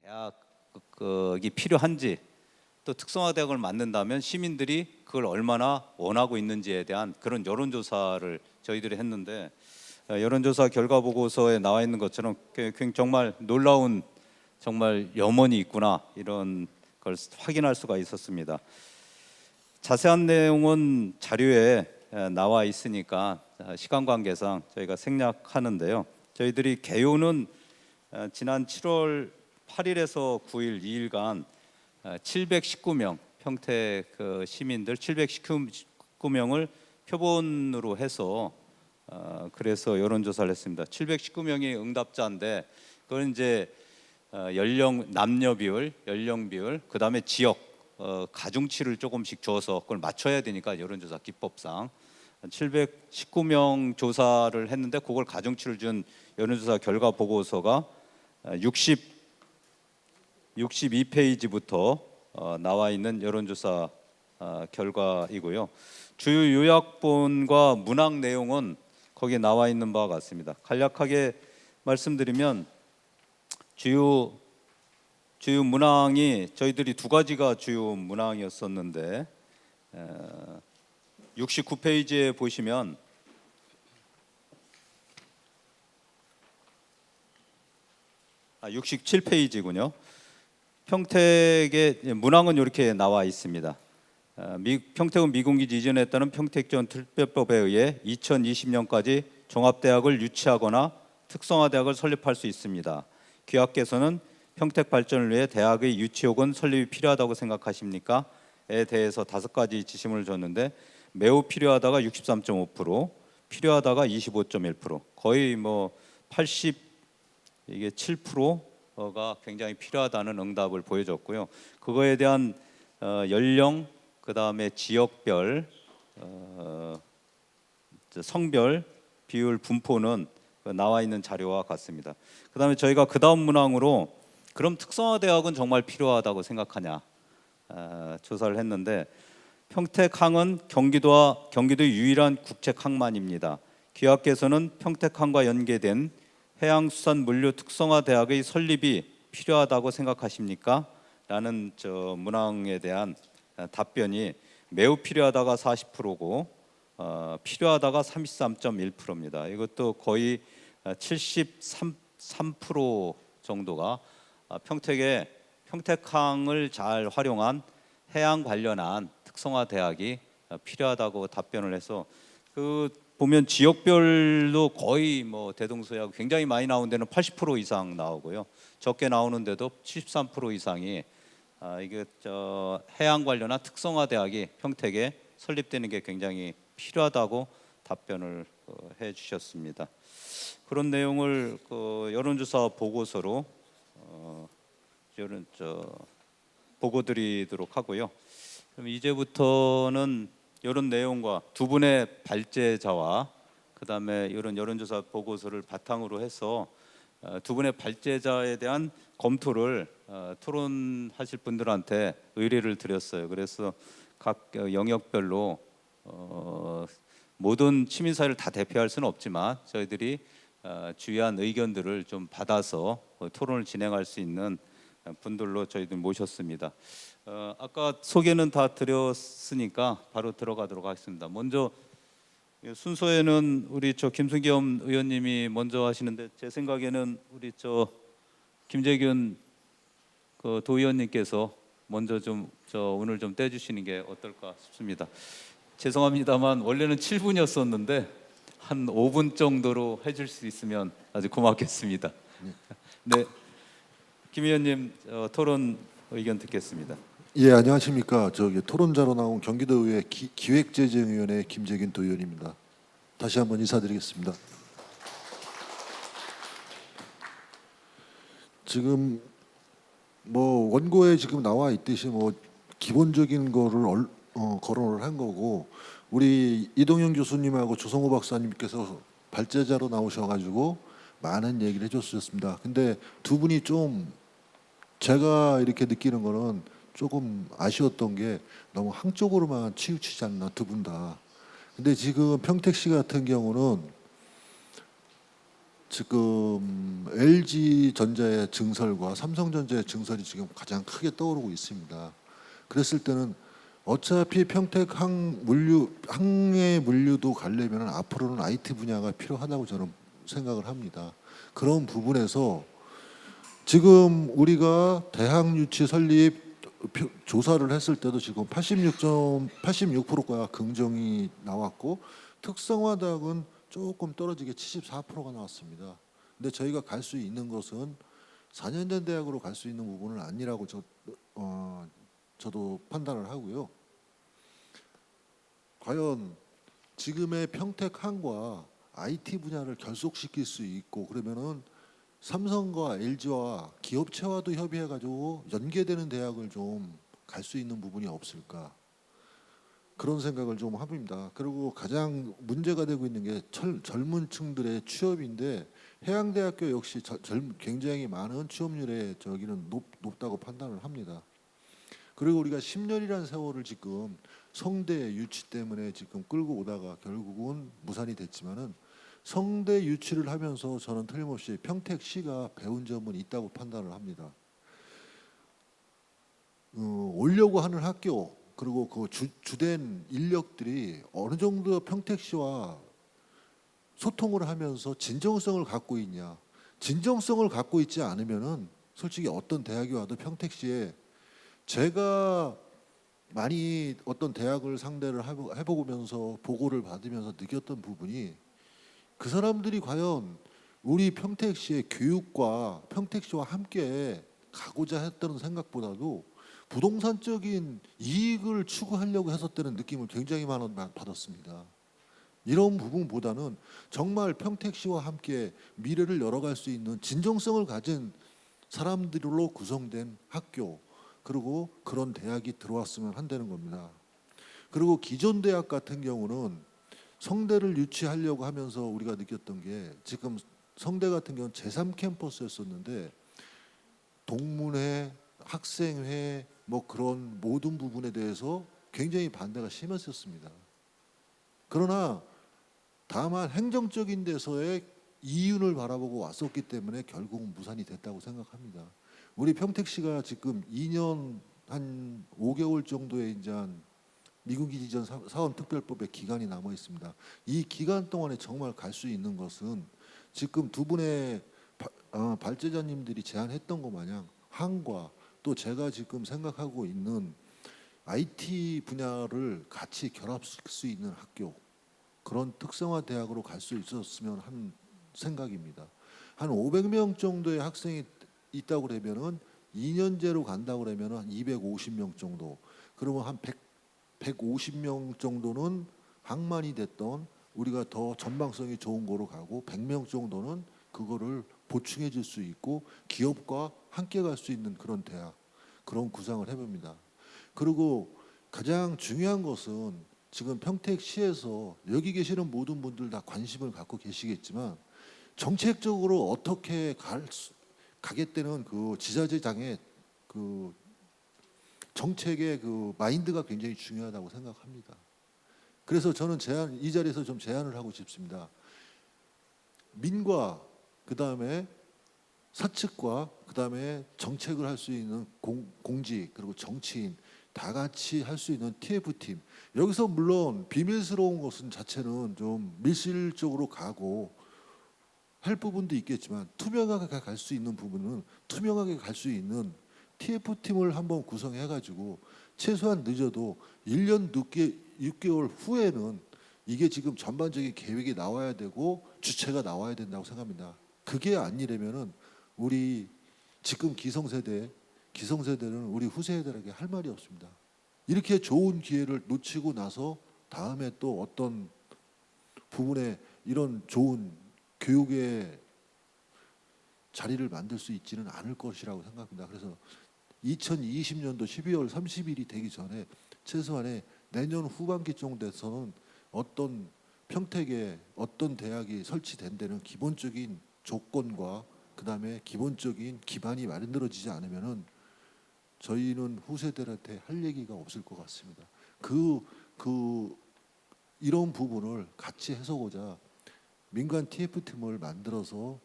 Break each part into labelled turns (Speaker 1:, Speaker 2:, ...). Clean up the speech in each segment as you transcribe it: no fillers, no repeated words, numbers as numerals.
Speaker 1: 대학이 필요한지, 또 특성화대학을 만든다면 시민들이 그걸 얼마나 원하고 있는지에 대한 그런 여론조사를 저희들이 했는데, 여론조사 결과 보고서에 나와 있는 것처럼 정말 놀라운 정말 염원이 있구나, 이런 걸 확인할 수가 있었습니다. 자세한 내용은 자료에 나와 있으니까 시간 관계상 저희가 생략하는데요. 저희들이 개요는 지난 7월 8일에서 9일 2일간 719명 평택 시민들 719명을 표본으로 해서 그래서 여론조사를 했습니다. 719명이 응답자인데, 그건 이제 남녀 비율, 연령 비율, 그 다음에 지역, 가중치를 조금씩 줘서 그걸 맞춰야 되니까 여론조사 기법상 719명 조사를 했는데, 그걸 가중치를 준 여론조사 결과 보고서가 62페이지부터 나와 있는 여론조사 결과이고요. 주요 요약본과 문항 내용은 거기에 나와 있는 바와 같습니다. 간략하게 말씀드리면 주요 문항이 저희들이 두 가지가 주요 문항이었었는데, 69페이지에 보시면 아, 67페이지군요. 평택의 문항은 이렇게 나와 있습니다. 평택은 미군기지 이전에 따른 평택지원 특별법에 의해 2020년까지 종합대학을 유치하거나 특성화대학을 설립할 수 있습니다. 귀하께서는 평택 발전을 위해 대학의 유치 혹은 설립이 필요하다고 생각하십니까? 에 대해서 5가지 지침을 줬는데, 매우 필요하다가 63.5%, 필요하다가 25.1%, 거의 뭐 7%가 굉장히 필요하다는 응답을 보여줬고요. 그거에 대한 연령, 그 다음에 지역별, 성별 비율 분포는 나와 있는 자료와 같습니다. 그 다음에 저희가 그 다음 문항으로 그럼 특성화대학은 정말 필요하다고 생각하냐 조사를 했는데, 평택항은 경기도의 유일한 국책항만입니다. 귀하께서는 평택항과 연계된 해양수산물류 특성화대학의 설립이 필요하다고 생각하십니까? 라는 문항에 대한 답변이 매우 필요하다가 40%고 필요하다가 33.1%입니다. 이것도 거의 73% 정도가 평택항을 잘 활용한 해양 관련한 특성화 대학이 필요하다고 답변을 해서, 보면 지역별로 거의 뭐 대동소이하고 굉장히 많이 나오는 데는 80% 이상 나오고요. 적게 나오는 데도 73% 이상이 이게 해양 관련한 특성화 대학이 평택에 설립되는 게 굉장히 필요하다고 답변을 해 주셨습니다. 그런 내용을 여론조사 보고서로 보고 드리도록 하고요. 그럼 이제부터는 이런 내용과 두 분의 발제자와 그 다음에 이런 여론조사 보고서를 바탕으로 해서 두 분의 발제자에 대한 검토를 토론하실 분들한테 의뢰를 드렸어요. 그래서 각 영역별로 모든 시민사회를 다 대표할 수는 없지만 저희들이 주요한 의견들을 좀 받아서 토론을 진행할 수 있는 분들로 저희들 모셨습니다. 아까 소개는 다 드렸으니까 바로 들어가도록 하겠습니다. 먼저 순서에는 우리 김승겸 의원님이 먼저 하시는데, 제 생각에는 우리 김재균 도의원님께서 먼저 오늘 좀 떼주시는 게 어떨까 싶습니다. 죄송합니다만 원래는 7분이었었는데 한 5분 정도로 해줄 수 있으면 아주 고맙겠습니다. 네, 김 의원님 토론 의견 듣겠습니다.
Speaker 2: 예, 안녕하십니까. 토론자로 나온 경기도의회 기획재정위원회 김재균 도의원입니다. 다시 한번 인사드리겠습니다. 지금 뭐 원고에 지금 나와 있듯이 뭐 기본적인 거를 거론을 한 거고, 우리 이동영 교수님하고 조성호 박사님께서 발제자로 나오셔가지고 많은 얘기를 해주셨습니다. 근데 두 분이 좀 제가 이렇게 느끼는 거는 조금 아쉬웠던 게 너무 한쪽으로만 치우치지 않나, 두 분 다. 근데 지금 평택시 같은 경우는 지금 LG 전자의 증설과 삼성전자의 증설이 지금 가장 크게 떠오르고 있습니다. 그랬을 때는 어차피 평택 항해 물류도 가려면 앞으로는 IT 분야가 필요하다고 저는 생각을 합니다. 그런 부분에서 지금 우리가 대학 유치 설립 조사를 했을 때도 지금 86%가 긍정이 나왔고 특성화 대학은 조금 떨어지게 74%가 나왔습니다. 근데 저희가 갈 수 있는 것은 4년제 대학으로 갈 수 있는 부분은 아니라고 저도 판단을 하고요. 과연 지금의 평택항과 IT 분야를 결속시킬 수 있고 그러면은 삼성과 LG와 기업체와도 협의해가지고 연계되는 대학을 좀 갈 수 있는 부분이 없을까 그런 생각을 좀 합니다. 그리고 가장 문제가 되고 있는 게 젊은 층들의 취업인데 해양대학교 역시 굉장히 많은 취업률에 저기는 높다고 판단을 합니다. 그리고 우리가 10년이라는 세월을 지금 성대 유치 때문에 지금 끌고 오다가 결국은 무산이 됐지만은 성대 유치를 하면서 저는 틀림없이 평택시가 배운 점은 있다고 판단을 합니다. 오려고 하는 학교 그리고 그 주된 인력들이 어느 정도 평택시와 소통을 하면서 진정성을 갖고 있냐? 진정성을 갖고 있지 않으면은 솔직히 어떤 대학이 와도 평택시에 제가 많이 어떤 대학을 상대를 해보면서 보고를 받으면서 느꼈던 부분이 그 사람들이 과연 우리 평택시의 교육과 평택시와 함께 가고자 했다는 생각보다도 부동산적인 이익을 추구하려고 했었다는 느낌을 굉장히 많이 받았습니다. 이런 부분보다는 정말 평택시와 함께 미래를 열어갈 수 있는 진정성을 가진 사람들로 구성된 학교 그리고 그런 대학이 들어왔으면 한다는 겁니다. 그리고 기존 대학 같은 경우는 성대를 유치하려고 하면서 우리가 느꼈던 게 지금 성대 같은 경우는 제3캠퍼스였었는데 동문회, 학생회 뭐 그런 모든 부분에 대해서 굉장히 반대가 심했었습니다. 그러나 다만 행정적인 데서의 이윤을 바라보고 왔었기 때문에 결국 무산이 됐다고 생각합니다. 우리 평택시가 지금 2년 한 5개월 정도의 이제 미군기지 전 사원특별법의 기간이 남아 있습니다. 이 기간 동안에 정말 갈 수 있는 것은 지금 두 분의 발제자님들이 제안했던 것 마냥 항과 또 제가 지금 생각하고 있는 IT 분야를 같이 결합시킬 수 있는 학교 그런 특성화 대학으로 갈 수 있었으면 하는 생각입니다. 한 500명 정도의 학생이 있다고 그러면은 2년제로 간다고 그러면은 한 250명 정도. 그러면 한 150명 정도는 항만이 됐던 우리가 더 전방성이 좋은 거로 가고 100명 정도는 그거를 보충해 줄 수 있고 기업과 함께 갈 수 있는 그런 대학 그런 구상을 해봅니다. 그리고 가장 중요한 것은 지금 평택시에서 여기 계시는 모든 분들 다 관심을 갖고 계시겠지만 정책적으로 어떻게 가겠다는 그 지자체장의 그 정책의 그 마인드가 굉장히 중요하다고 생각합니다. 그래서 저는 이 자리에서 좀 제안을 하고 싶습니다. 민과 그다음에 사측과 그다음에 정책을 할 수 있는 공직 그리고 정치인 다 같이 할 수 있는 TF팀 여기서 물론 비밀스러운 것은 자체는 좀 밀실적으로 가고 할 부분도 있겠지만 투명하게 갈 수 있는 부분은 투명하게 갈 수 있는 TF팀을 한번 구성해 가지고 최소한 늦어도 1년 늦게 6개월 후에는 이게 지금 전반적인 계획이 나와야 되고 주체가 나와야 된다고 생각합니다. 그게 아니라면은 우리 지금 기성세대는 우리 후세대들에게 할 말이 없습니다. 이렇게 좋은 기회를 놓치고 나서 다음에 또 어떤 부분에 이런 좋은 교육의 자리를 만들 수 있지는 않을 것이라고 생각합니다. 그래서 2020년도 12월 30일이 되기 전에 최소한의 내년 후반기 정도에서는 어떤 평택에 어떤 대학이 설치된 데는 기본적인 조건과 그다음에 기본적인 기반이 만들어지지 않으면은 저희는 후세대한테 할 얘기가 없을 것 같습니다. 이런 부분을 같이 해서고자 민간 TF팀을 만들어서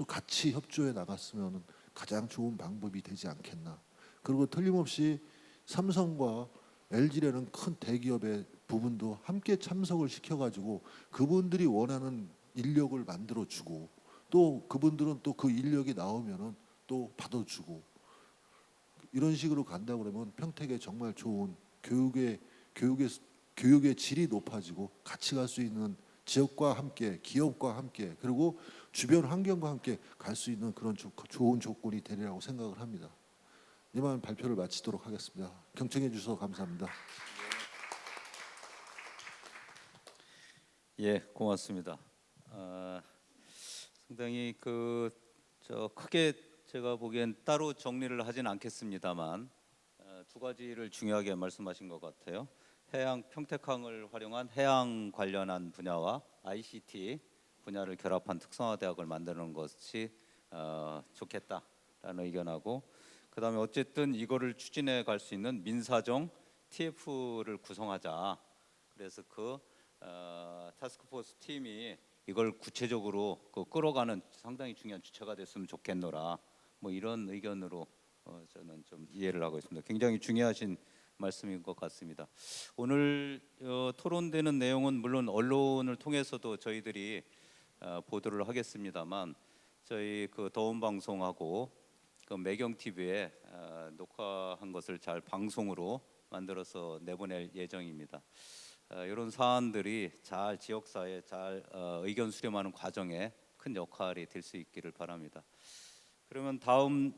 Speaker 2: 같이 협조해 나갔으면 가장 좋은 방법이 되지 않겠나. 그리고 틀림없이 삼성과 LG라는 큰 대기업의 부분도 함께 참석을 시켜가지고 그분들이 원하는 인력을 만들어주고 또 그분들은 또 그 인력이 나오면은 또 받아주고 이런 식으로 간다 그러면 평택에 정말 좋은 교육의 질이 높아지고 같이 갈 수 있는 지역과 함께 기업과 함께 그리고 주변 환경과 함께 갈 수 있는 그런 좋은 조건이 되리라고 생각을 합니다. 이만 발표를 마치도록 하겠습니다. 경청해 주셔서 감사합니다.
Speaker 1: 예, 고맙습니다. 상당히 크게 제가 보기엔 따로 정리를 하진 않겠습니다만 두 가지를 중요하게 말씀하신 것 같아요. 해양 평택항을 활용한 해양 관련한 분야와 ICT 분야를 결합한 특성화 대학을 만드는 것이 좋겠다라는 의견하고, 그다음에 어쨌든 이거를 추진해 갈 수 있는 민사정 TF를 구성하자. 그래서 타스크포스 팀이 이걸 구체적으로 끌어가는 상당히 중요한 주체가 됐으면 좋겠노라. 뭐 이런 의견으로 저는 좀 이해를 하고 있습니다. 굉장히 중요하신 말씀인 것 같습니다. 오늘 토론되는 내용은 물론 언론을 통해서도 저희들이 보도를 하겠습니다만 저희 더운 방송하고 매경 TV에 녹화한 것을 잘 방송으로 만들어서 내보낼 예정입니다. 이런 사안들이 잘 지역사회에 잘 의견 수렴하는 과정에 큰 역할이 될 수 있기를 바랍니다. 그러면 다음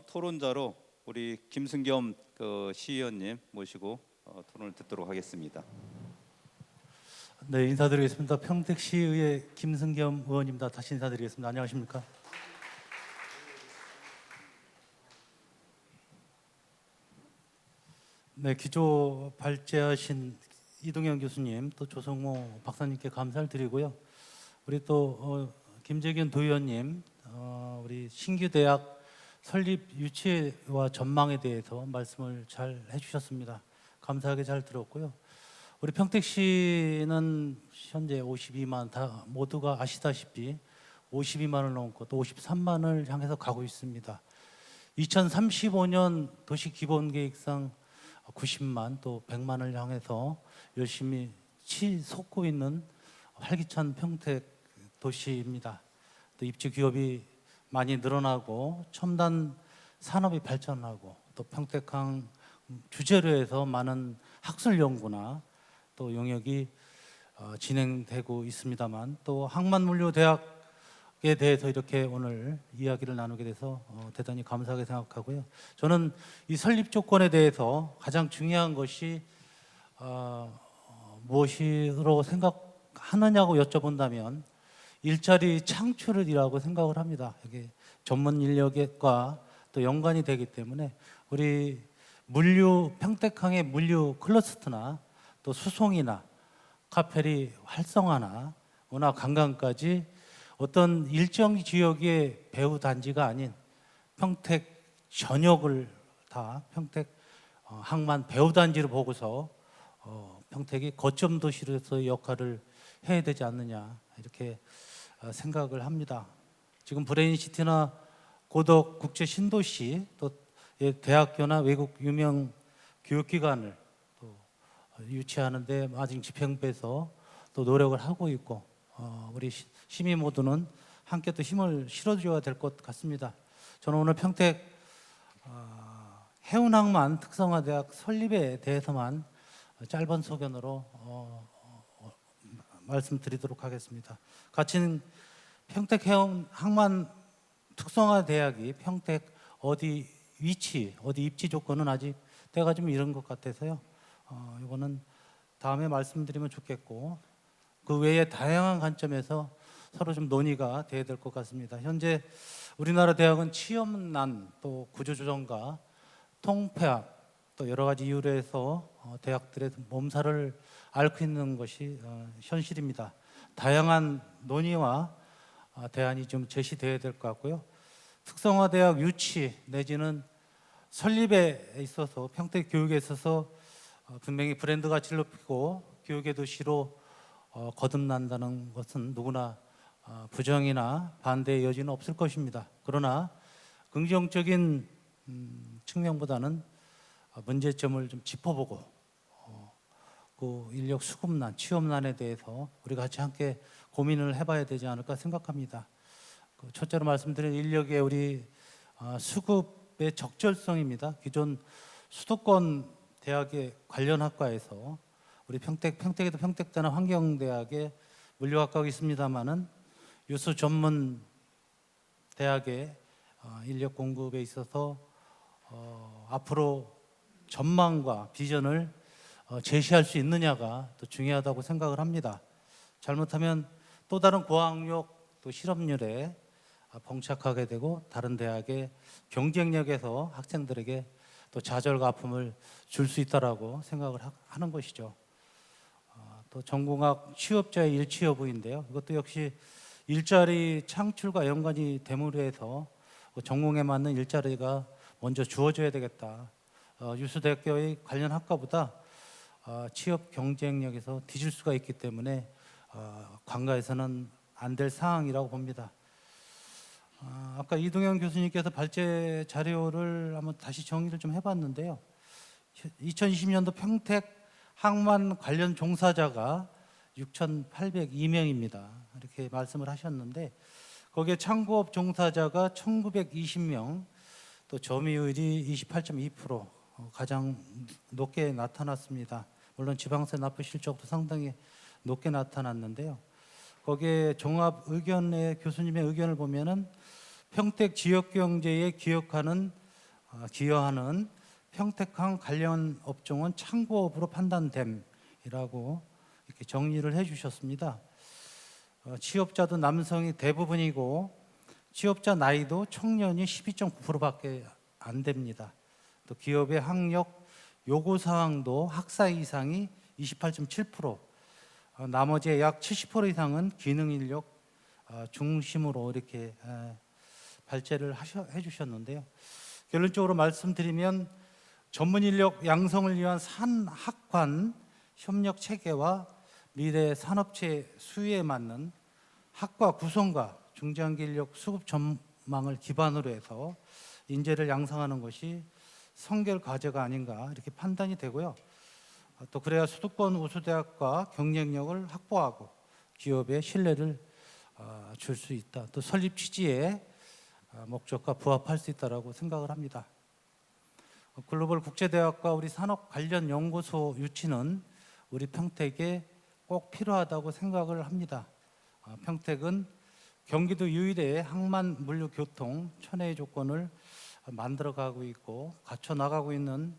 Speaker 1: 토론자로 우리 김승겸 시의원님 모시고 토론을 듣도록 하겠습니다.
Speaker 3: 네, 인사드리겠습니다. 평택시의회 김승겸 의원입니다. 다시 인사드리겠습니다. 안녕하십니까? 네, 기조 발제하신 이동영 교수님 또 조성모 박사님께 감사를 드리고요. 우리 또 김재균 도의원님, 우리 신규 대학 설립 유치와 전망에 대해서 말씀을 잘 해주셨습니다. 감사하게 잘 들었고요. 우리 평택시는 현재 52만, 다 모두가 아시다시피 52만을 넘고 또 53만을 향해서 가고 있습니다. 2035년 도시 기본계획상 90만 또 100만을 향해서 열심히 치솟고 있는 활기찬 평택 도시입니다. 또 입지 기업이 많이 늘어나고 첨단 산업이 발전하고 또 평택항 주제로 해서 많은 학술 연구나 또 용역이 진행되고 있습니다만 또 항만물류대학에 대해서 이렇게 오늘 이야기를 나누게 돼서 대단히 감사하게 생각하고요. 저는 이 설립 조건에 대해서 가장 중요한 것이 무엇이라고 생각하느냐고 여쭤본다면 일자리 창출이라고 생각을 합니다. 이게 전문 인력과 또 연관이 되기 때문에 우리 평택항의 물류 클러스터나 또 수송이나 카페리 활성화나 문화 관광까지 어떤 일정 지역의 배후 단지가 아닌 평택 전역을 다 평택 항만 배후 단지를 보고서 평택이 거점 도시로서의 역할을 해야 되지 않느냐 이렇게 생각을 합니다. 지금 브레인시티나 고덕 국제 신도시 또 대학교나 외국 유명 교육기관을 또 유치하는데 아직 집행부에서 또 노력을 하고 있고 우리 시민 모두는 함께 또 힘을 실어줘야 될 것 같습니다. 저는 오늘 평택 해운항만 특성화대학 설립에 대해서만 짧은 소견으로 말씀드리도록 하겠습니다. 같이 평택 해운항만 특성화대학이 평택 어디 입지 조건은 아직 때가 좀 이른 것 같아서요. 이거는 다음에 말씀드리면 좋겠고 그 외에 다양한 관점에서 서로 좀 논의가 돼야 될 것 같습니다. 현재 우리나라 대학은 취업난 또 구조조정과 통폐합 또 여러 가지 이유로 해서 대학들의 몸살을 앓고 있는 것이 현실입니다. 다양한 논의와 대안이 좀 제시돼야 될 것 같고요. 특성화대학 유치 내지는 설립에 있어서 평택 교육에 있어서 분명히 브랜드 가치를 높이고 교육의 도시로 거듭난다는 것은 누구나 부정이나 반대의 여지는 없을 것입니다. 그러나 긍정적인 측면보다는 문제점을 좀 짚어보고 그 인력 수급난, 취업난에 대해서 우리 같이 함께 고민을 해봐야 되지 않을까 생각합니다. 그 첫째로 말씀드린 인력의 우리 수급의 적절성입니다. 기존 수도권 대학의 관련 학과에서 우리 평택에도 평택대나 환경대학에 물리학과가 있습니다만은 유수 전문 대학의 인력 공급에 있어서 앞으로 전망과 비전을 제시할 수 있느냐가 또 중요하다고 생각을 합니다. 잘못하면 또 다른 고학력 또 실업률에 봉착하게 되고 다른 대학의 경쟁력에서 학생들에게 또 좌절과 아픔을 줄 수 있다라고 생각을 하는 것이죠. 또 전공학 취업자의 일치 여부인데요. 이것도 역시 일자리 창출과 연관이 됨으로 해서 전공에 맞는 일자리가 먼저 주어져야 되겠다. 유수대학교의 관련 학과보다 취업 경쟁력에서 뒤질 수가 있기 때문에 관가에서는 안 될 상황이라고 봅니다. 아까 이동현 교수님께서 발제 자료를 한번 다시 정리를 좀 해봤는데요. 2020년도 평택 항만 관련 종사자가 6,802명입니다. 이렇게 말씀을 하셨는데 거기에 창고업 종사자가 1,920명, 또 점유율이 28.2% 가장 높게 나타났습니다. 물론 지방세 납부 실적도 상당히 높게 나타났는데요. 거기에 종합 의견의 교수님의 의견을 보면은 평택 지역 경제에 기여하는 평택항 관련 업종은 창고업으로 판단됨이라고 이렇게 정리를 해주셨습니다. 취업자도 남성이 대부분이고 취업자 나이도 청년이 12.9%밖에 안 됩니다. 또 기업의 학력 요구 사항도 학사 이상이 28.7%, 나머지의 약 70% 이상은 기능 인력 중심으로 이렇게 발제를 해주셨는데요. 결론적으로 말씀드리면 전문 인력 양성을 위한 산학관 협력 체계와 미래 산업체 수요에 맞는 학과 구성과 중장기 인력 수급 전망을 기반으로 해서 인재를 양성하는 것이 선결 과제가 아닌가 이렇게 판단이 되고요. 또 그래야 수도권 우수대학과 경쟁력을 확보하고 기업의 신뢰를 줄 수 있다. 또 설립 취지의 목적과 부합할 수 있다라고 생각을 합니다. 글로벌 국제대학과 우리 산업 관련 연구소 유치는 우리 평택에 꼭 필요하다고 생각을 합니다. 평택은 경기도 유일의 항만 물류 교통 천혜의 조건을 만들어가고 있고 갖춰 나가고 있는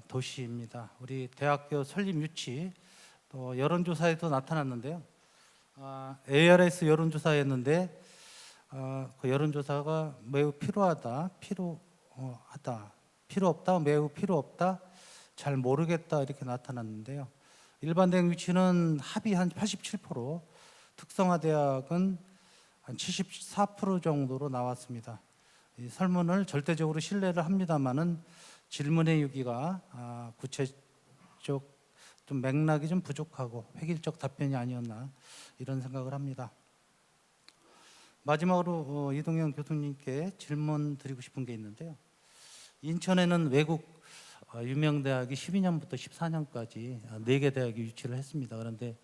Speaker 3: 도시입니다. 우리 대학교 설립 유치 또 여론조사에도 나타났는데요. ARS 여론조사였는데 그 여론조사가 매우 필요 없다, 매우 필요 없다, 잘 모르겠다 이렇게 나타났는데요. 일반 대학 유치는 합의 한 87%, 특성화 대학은 한 74% 정도로 나왔습니다. 이 설문을 절대적으로 신뢰를 합니다만은 질문의 유기가 구체적 좀 맥락이 좀 부족하고 획일적 답변이 아니었나 이런 생각을 합니다. 마지막으로 이동현 교수님께 질문 드리고 싶은 게 있는데요. 인천에는 외국 유명 대학이 12년부터 14년까지 4개 대학이 유치를 했습니다. 그런데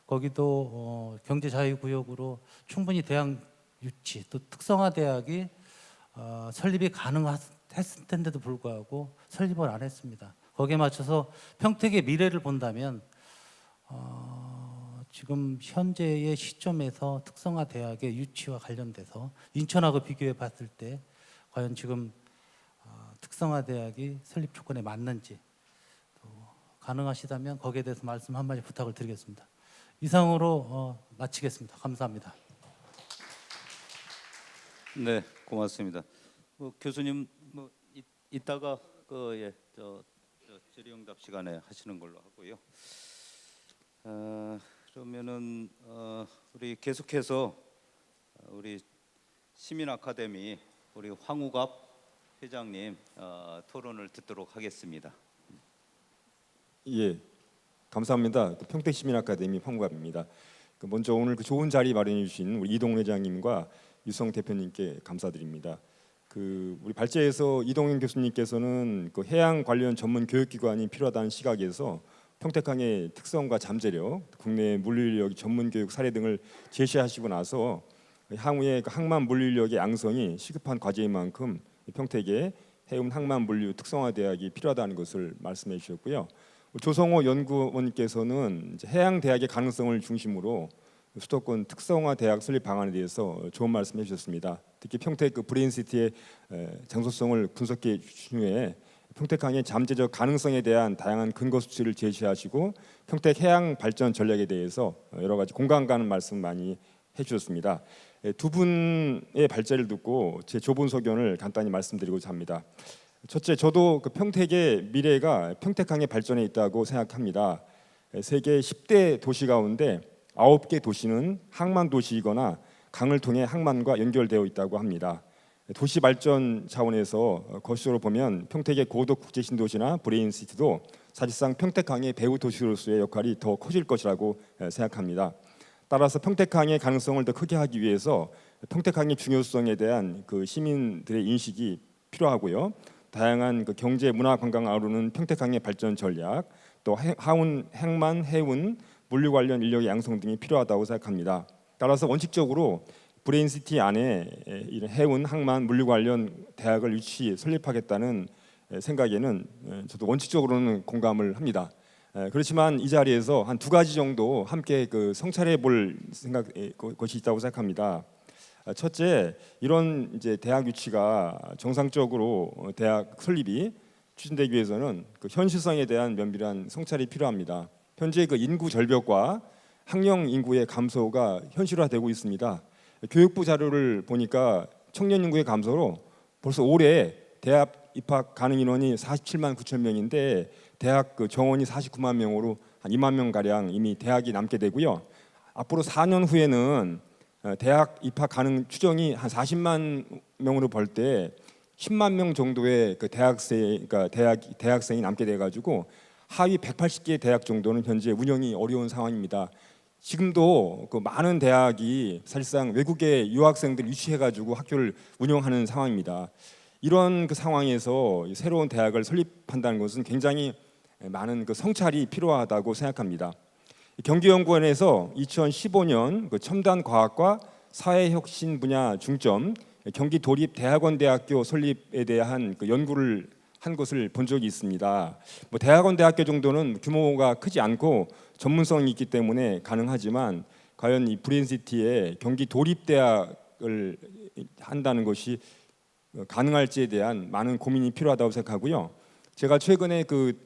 Speaker 3: 거기도 경제자유구역으로 충분히 대학 유치 또 특성화 대학이 설립이 가능했을 텐데도 불구하고 설립을 안 했습니다. 거기에 맞춰서 평택의 미래를 본다면 지금 현재의 시점에서 특성화 대학의 유치와 관련돼서 인천하고 비교해 봤을 때 과연 지금 특성화 대학이 설립 조건에 맞는지 또 가능하시다면 거기에 대해서 말씀 한마디 부탁을 드리겠습니다. 이상으로 마치겠습니다. 감사합니다.
Speaker 1: 네, 고맙습니다. 교수님 이따가 질의응답 시간에 하시는 걸로 하고요. 그러면은 우리 계속해서 우리 시민 아카데미 우리 황우갑 회장님 토론을 듣도록 하겠습니다.
Speaker 4: 예, 감사합니다. 평택시민아카데미 황구갑입니다. 먼저 오늘 그 좋은 자리 마련해 주신 우리 이동 회장님과 유성 대표님께 감사드립니다. 우리 발제에서 이동현 교수님께서는 그 해양 관련 전문 교육기관이 필요하다는 시각에서 평택항의 특성과 잠재력, 국내 물류인력 전문 교육 사례 등을 제시하시고 나서 향후에 그 항만 물류인력의 양성이 시급한 과제인 만큼 평택에 해운 항만 물류 특성화 대학이 필요하다는 것을 말씀해 주셨고요. 조성호 연구원께서는 이제 해양 대학의 가능성을 중심으로 수도권 특성화 대학 설립 방안에 대해서 좋은 말씀해 주셨습니다. 특히 평택 그 브레인시티의 장소성을 분석해 주신 후에 평택항의 잠재적 가능성에 대한 다양한 근거 수치를 제시하시고 평택 해양 발전 전략에 대해서 여러 가지 공감 가는 말씀 많이 해주셨습니다. 두 분의 발제를 듣고 제 좁은 소견을 간단히 말씀드리고자 합니다. 첫째, 저도 그 평택의 미래가 평택항의 발전에 있다고 생각합니다. 세계 10대 도시 가운데 9개 도시는 항만 도시이거나 강을 통해 항만과 연결되어 있다고 합니다. 도시 발전 차원에서 거시적으로 보면 평택의 고도 국제 신도시나 브레인시티도 사실상 평택항의 배후 도시로서의 역할이 더 커질 것이라고 생각합니다. 따라서 평택항의 가능성을 더 크게 하기 위해서 평택항의 중요성에 대한 그 시민들의 인식이 필요하고요. 다양한 그 경제, 문화, 관광을 아우르는 평택항의 발전 전략, 또 하운, 항만, 해운, 물류 관련 인력의 양성 등이 필요하다고 생각합니다. 따라서 원칙적으로 브레인시티 안에 이런 해운, 항만, 물류 관련 대학을 설립하겠다는 생각에는 저도 원칙적으로는 공감을 합니다. 그렇지만 이 자리에서 한 두 가지 정도 함께 그 성찰해 볼 것이 있다고 생각합니다. 첫째, 이런 이제 대학 유치가 정상적으로 대학 설립이 추진되기 위해서는 그 현실성에 대한 면밀한 성찰이 필요합니다. 현재 그 인구 절벽과 학령 인구의 감소가 현실화되고 있습니다. 교육부 자료를 보니까 청년 인구의 감소로 벌써 올해 대학 입학 가능 인원이 47만 9천 명인데 대학 그 정원이 49만 명으로 한 2만 명 가량 이미 대학이 남게 되고요. 앞으로 4년 후에는 대학 입학 가능 추정이 한 40만 명으로 볼 때 10만 명 정도의 그 그러니까 대학생이 남게 돼 가지고 하위 180개 대학 정도는 현재 운영이 어려운 상황입니다. 지금도 그 많은 대학이 사실상 외국의 유학생들 유치해 가지고 학교를 운영하는 상황입니다. 이런 그 상황에서 새로운 대학을 설립한다는 것은 굉장히 많은 그 성찰이 필요하다고 생각합니다. 경기연구원에서 2015년 그 첨단 과학과 사회혁신 분야 중점 경기 도립 대학원 대학교 설립에 대한 그 연구를 한 것을 본 적이 있습니다. 대학원 대학교 정도는 규모가 크지 않고 전문성이 있기 때문에 가능하지만 과연 이 브레인시티에 경기 도립 대학을 한다는 것이 가능할지에 대한 많은 고민이 필요하다고 생각하고요. 제가 최근에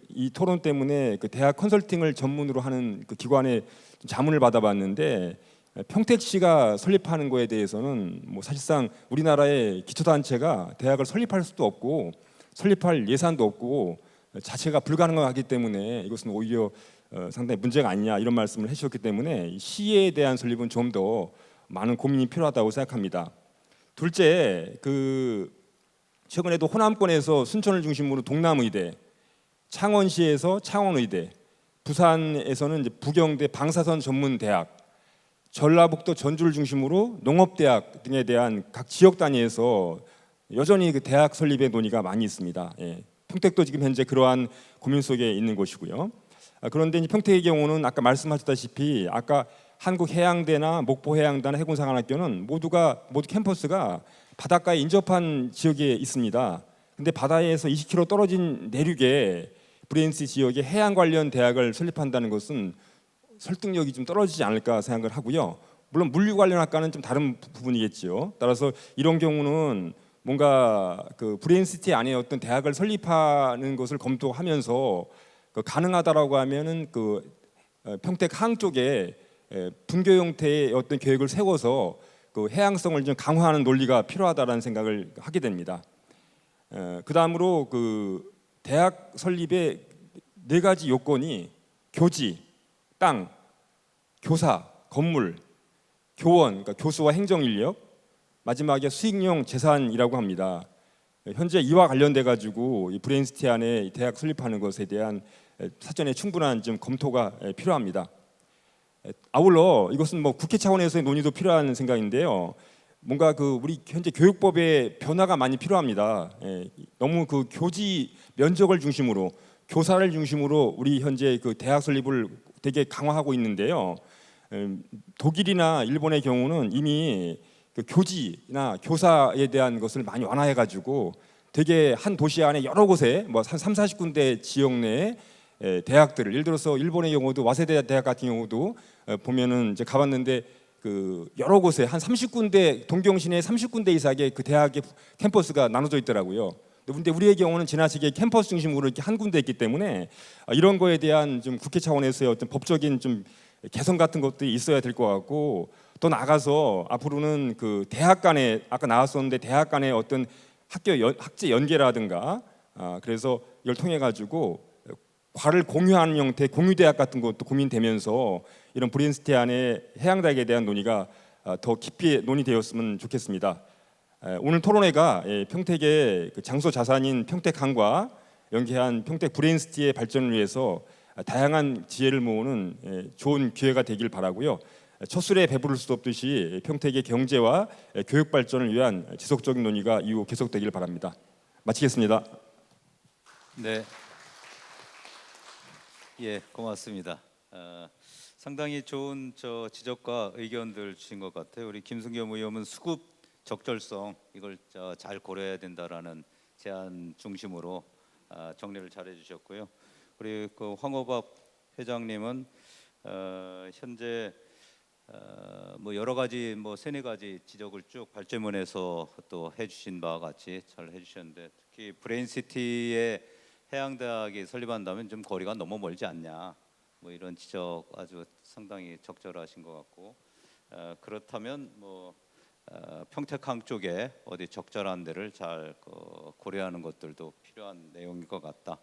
Speaker 4: 이 토론 때문에 그 대학 컨설팅을 전문으로 하는 그 기관에 자문을 받아봤는데 평택시가 설립하는 거에 대해서는 사실상 우리나라의 기초단체가 대학을 설립할 수도 없고 설립할 예산도 없고 자체가 불가능하기 때문에 이것은 오히려 상당히 문제가 아니냐 이런 말씀을 해주셨기 때문에 시에 대한 설립은 좀 더 많은 고민이 필요하다고 생각합니다. 둘째, 최근에도 호남권에서 순천을 중심으로 동남의대, 창원시에서 창원의대, 부산에서는 이제 부경대 방사선 전문대학, 전라북도 전주를 중심으로 농업대학 등에 대한 각 지역 단위에서 여전히 그 대학 설립의 논의가 많이 있습니다. 평택도 지금 현재 그러한 고민 속에 있는 곳이고요. 그런데 이제 평택의 경우는 아까 말씀하셨다시피 아까 한국해양대나 목포해양대나 해군사관학교는 모두 캠퍼스가 바닷가에 인접한 지역에 있습니다. 근데 바다에서 20km 떨어진 내륙에 브레인시 지역에 해양 관련 대학을 설립한다는 것은 설득력이 좀 떨어지지 않을까 생각을 하고요. 물론 물류 관련 학과는 좀 다른 부분이겠죠. 따라서 이런 경우는 뭔가 그 브레인시티 안에 어떤 대학을 설립하는 것을 검토하면서 가능하다라고 하면은 평택 항 쪽에 분교 형태의 어떤 계획을 세워서 그 해양성을 좀 강화하는 논리가 필요하다라는 생각을 하게 됩니다. 그 다음으로 그 대학 설립의 4가지 요건이 교지, 땅, 교사, 건물, 교원, 그러니까 교수와 행정 인력, 마지막에 수익용 재산이라고 합니다. 현재 이와 관련돼 가지고 이 브레인시티 안에 대학 설립하는 것에 대한 사전에 충분한 좀 검토가 필요합니다. 아울러 이것은 뭐 국회 차원에서의 논의도 필요한 생각인데요. 뭔가 그 우리 현재 교육법의 변화가 많이 필요합니다. 너무 그 교지 면적을 중심으로 교사를 중심으로 우리 현재 그 대학 설립을 되게 강화하고 있는데요. 독일이나 일본의 경우는 이미 그 교지나 교사에 대한 것을 많이 완화해가지고 되게 한 도시 안에 여러 곳에 뭐 한 3, 40군데 지역 내에 대학들을, 예를 들어서 일본의 경우도 와세대 대학 같은 경우도 보면은 이제 가봤는데 그 여러 곳에 한 30군데, 동경시내 30군데 이상의 그 대학의 캠퍼스가 나눠져 있더라고요. 근데 우리의 경우는 지나치게 캠퍼스 중심으로 이렇게 한 군데 있기 때문에 이런 거에 대한 좀 국회 차원에서의 어떤 법적인 좀 개선 같은 것들이 있어야 될 것 같고, 또 나가서 앞으로는 그 대학 간에, 아까 나왔었는데 대학 간의 어떤 학제 연계라든가 그래서 이걸 통해 가지고 과를 공유하는 형태 공유대학 같은 것도 고민되면서 이런 브레인스티 안에 해양대학에 대한 논의가 더 깊이 논의되었으면 좋겠습니다. 오늘 토론회가 평택의 그 장소 자산인 평택항과 연계한 평택 브레인스티의 발전을 위해서 다양한 지혜를 모으는 좋은 기회가 되길 바라고요. 첫 술에 배부를 수 없듯이 평택의 경제와 교육 발전을 위한 지속적인 논의가 이후 계속되길 바랍니다. 마치겠습니다.
Speaker 1: 네, 예, 고맙습니다. 상당히 좋은 지적과 의견들 주신 것 같아요. 우리 김승겸 의원은 수급 적절성 이걸 잘 고려해야 된다라는 제안 중심으로 정리를 잘 해주셨고요. 우리 그 황호박 회장님은 현재 뭐 여러 가지 뭐 세네 가지 지적을 쭉 발제문에서 또 해주신 바와 같이 잘 해주셨는데, 특히 브레인시티의 해양대학이 설립한다면 좀 거리가 너무 멀지 않냐, 뭐 이런 지적 아주 상당히 적절하신 것 같고, 그렇다면 뭐 평택항 쪽에 어디 적절한 데를 잘 고려하는 것들도 필요한 내용인 것 같다.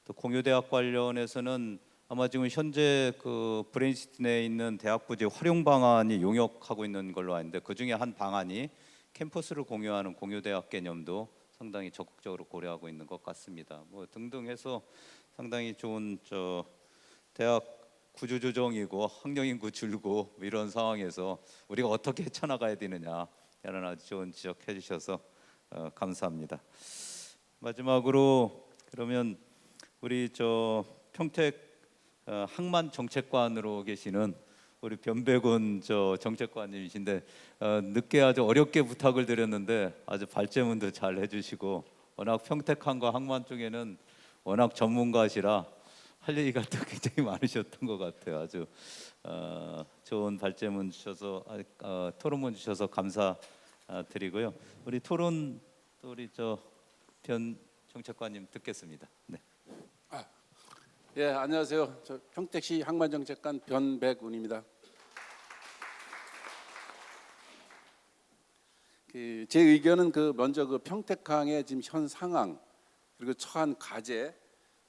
Speaker 1: 또 공유대학 관련해서는 아마 지금 현재 그 브레인시티 내에 있는 대학 부지 활용 방안이 용역하고 있는 걸로 아는데, 그 중에 한 방안이 캠퍼스를 공유하는 공유대학 개념도 상당히 적극적으로 고려하고 있는 것 같습니다. 뭐 등등 해서 상당히 좋은 대학 구조 조정이고 학령 인구 줄고 이런 상황에서 우리가 어떻게 헤쳐나가야 되느냐 이런 아주 좋은 지적해 주셔서 감사합니다. 마지막으로 그러면 우리 평택 항만 정책관으로 계시는 우리 변백운 정책관님이신데 늦게 아주 어렵게 부탁을 드렸는데 아주 발제문도 잘 해주시고, 워낙 평택항과 항만 쪽에는 워낙 전문가시라 할 얘기가 또 굉장히 많으셨던 것 같아요. 아주 좋은 발제문 주셔서 토론문 주셔서 감사드리고요. 우리 토론 또 우리 변 정책관님 듣겠습니다. 네.
Speaker 5: 예, 안녕하세요. 저 평택시 항만정책관 변백운입니다. 제 의견은 먼저 평택항의 지금 현 상황, 그리고 처한 과제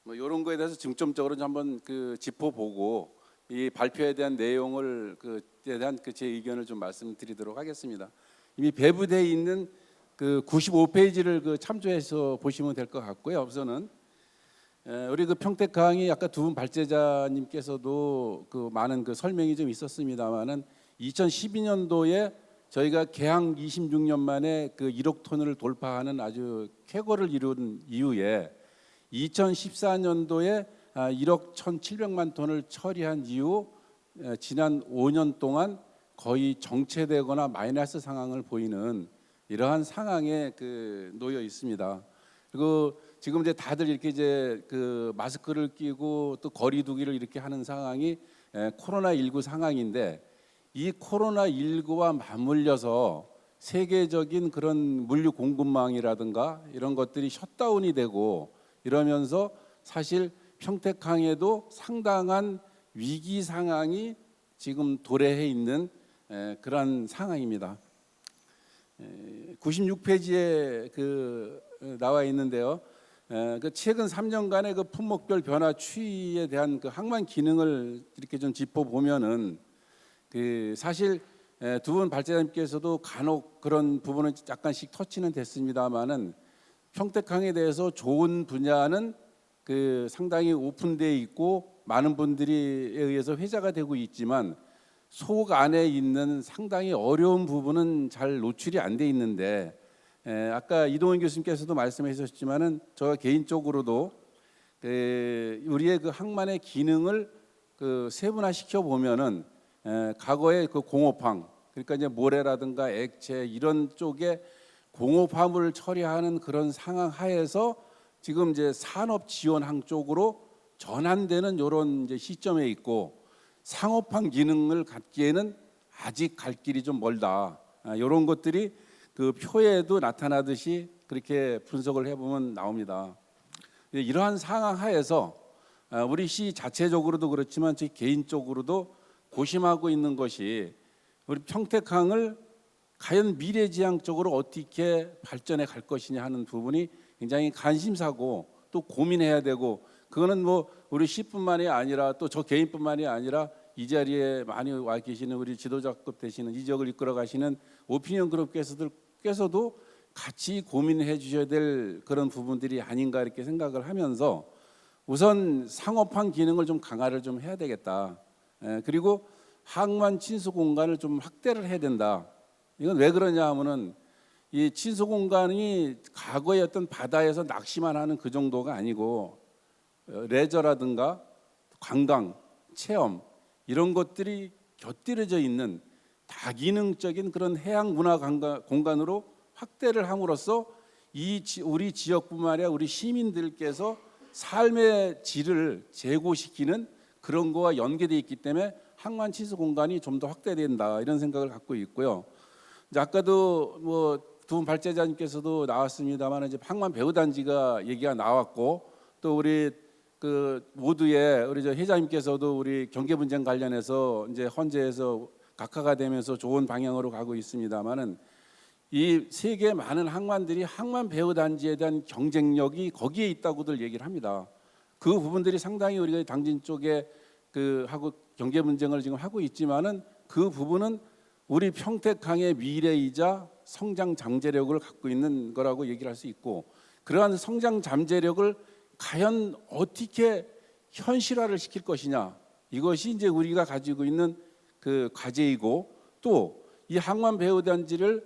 Speaker 5: 뭐 이런 거에 대해서 중점적으로 한번 짚어보고 이 발표에 대한 내용을 에 대한 제 의견을 좀 말씀드리도록 하겠습니다. 이미 배부되어 있는 95페이지를 참조해서 보시면 될 것 같고요. 우선은 우리 평택항이 아까 두 분 발제자님께서도 많은 설명이 좀 있었습니다만은 2012년도에 저희가 개항 26년 만에 1억 톤을 돌파하는 아주 쾌거를 이룬 이후에 2014년도에 1억 1,700만 톤을 처리한 이후 지난 5년 동안 거의 정체되거나 마이너스 상황을 보이는 이러한 상황에 놓여 있습니다. 그리고 지금 이제 다들 이렇게 마스크를 끼고 또 거리두기를 이렇게 하는 상황이 코로나19 상황인데, 이 코로나19와 맞물려서 세계적인 그런 물류 공급망이라든가 이런 것들이 셧다운이 되고 이러면서 사실 평택항에도 상당한 위기 상황이 지금 도래해 있는 그런 상황입니다. 96페이지에 나와 있는데요. 최근 3년간의 품목별 변화 추이에 대한 항만 기능을 이렇게 좀 짚어보면은 사실 두 분 발제자님께서도 간혹 그런 부분은 약간씩 터치는 됐습니다만은 평택항에 대해서 좋은 분야는 그 상당히 오픈되어 있고 많은 분들에 의해서 회자가 되고 있지만 속 안에 있는 상당히 어려운 부분은 잘 노출이 안 돼 있는데 아까 이동현 교수님께서도 말씀해 주셨지만은 저 개인적으로도 우리의 그 항만의 기능을 그 세분화시켜 보면은 과거의 그 공업황 그러니까 이제 모래라든가 액체 이런 쪽에 공업화물을 처리하는 그런 상황 하에서 지금 이제 산업 지원항 쪽으로 전환되는 이런 이제 시점에 있고 상업항 기능을 갖기에는 아직 갈 길이 좀 멀다. 이런 것들이 그 표에도 나타나듯이 그렇게 분석을 해보면 나옵니다. 이러한 상황 하에서 우리 시 자체적으로도 그렇지만 제 개인적으로도 고심하고 있는 것이 우리 평택항을 과연 미래지향적으로 어떻게 발전해 갈 것이냐 하는 부분이 굉장히 관심사고 또 고민해야 되고 그거는 뭐 우리 시뿐만이 아니라 또 저 개인뿐만이 아니라 이 자리에 많이 와 계시는 우리 지도자급 되시는 이 지역을 이끌어 가시는 오피니언 그룹께서도 같이 고민해 주셔야 될 그런 부분들이 아닌가 이렇게 생각을 하면서 우선 상업화 기능을 좀 강화를 좀 해야 되겠다. 그리고 항만 친수 공간을 좀 확대를 해야 된다. 이건 왜 그러냐 하면은 이 친수 공간이 과거의 어떤 바다에서 낚시만 하는 그 정도가 아니고 레저라든가 관광, 체험 이런 것들이 곁들여져 있는 다기능적인 그런 해양 문화 공간으로 확대를 함으로써 우리 지역뿐만 아니라 우리 시민들께서 삶의 질을 제고시키는 그런 거와 연계되어 있기 때문에 항만 친수 공간이 좀 더 확대된다 이런 생각을 갖고 있고요. 이제 아까도 뭐 두 분 발제자님께서도 나왔습니다만 이제 항만 배후단지가 얘기가 나왔고 또 우리 그 모두의 우리 저 회장님께서도 우리 경계 분쟁 관련해서 이제 헌재에서 각하가 되면서 좋은 방향으로 가고 있습니다만은 이 세계 많은 항만들이 항만 배후단지에 대한 경쟁력이 거기에 있다고들 얘기를 합니다. 그 부분들이 상당히 우리가 당진 쪽에 그 하고 경계 분쟁을 지금 하고 있지만은 그 부분은 우리 평택항의 미래이자 성장 잠재력을 갖고 있는 거라고 얘기를 할 수 있고 그러한 성장 잠재력을 과연 어떻게 현실화를 시킬 것이냐 이것이 이제 우리가 가지고 있는 그 과제이고 또 이 항만 배후단지를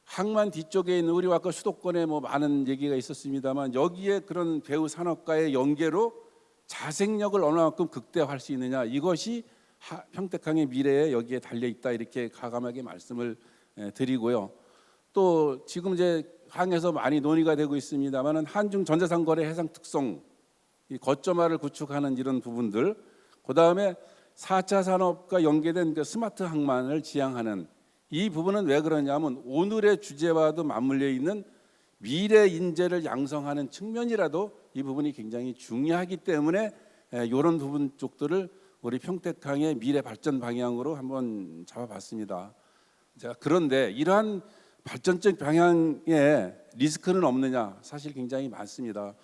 Speaker 5: 항만 뒤쪽에 있는 우리 아까 수도권에 뭐 많은 얘기가 있었습니다만 여기에 그런 배후 산업과의 연계로 자생력을 얼마만큼 극대화할 수 있느냐 이것이 평택항의 미래에 여기에 달려 있다 이렇게 가감하게 말씀을 드리고요. 또 지금 이제 항에서 많이 논의가 되고 있습니다만은 한중 전자상거래 해상 특성 이 거점화를 구축하는 이런 부분들 그 다음에 4차 산업과 연계된 그 스마트 항만을 지향하는 이 부분은 왜 그러냐면 오늘의 주제와도 맞물려 있는 미래 인재를 양성하는 측면이라도 이 부분이 굉장히 중요하기 때문에 이런 부분 쪽들을 우리 평택항의 미래 발전 방향으로 한번 잡아봤습니다. 자, 그런데 이러한 발전적 방향에 리스크는 없느냐? 사실 굉장히 많습니다.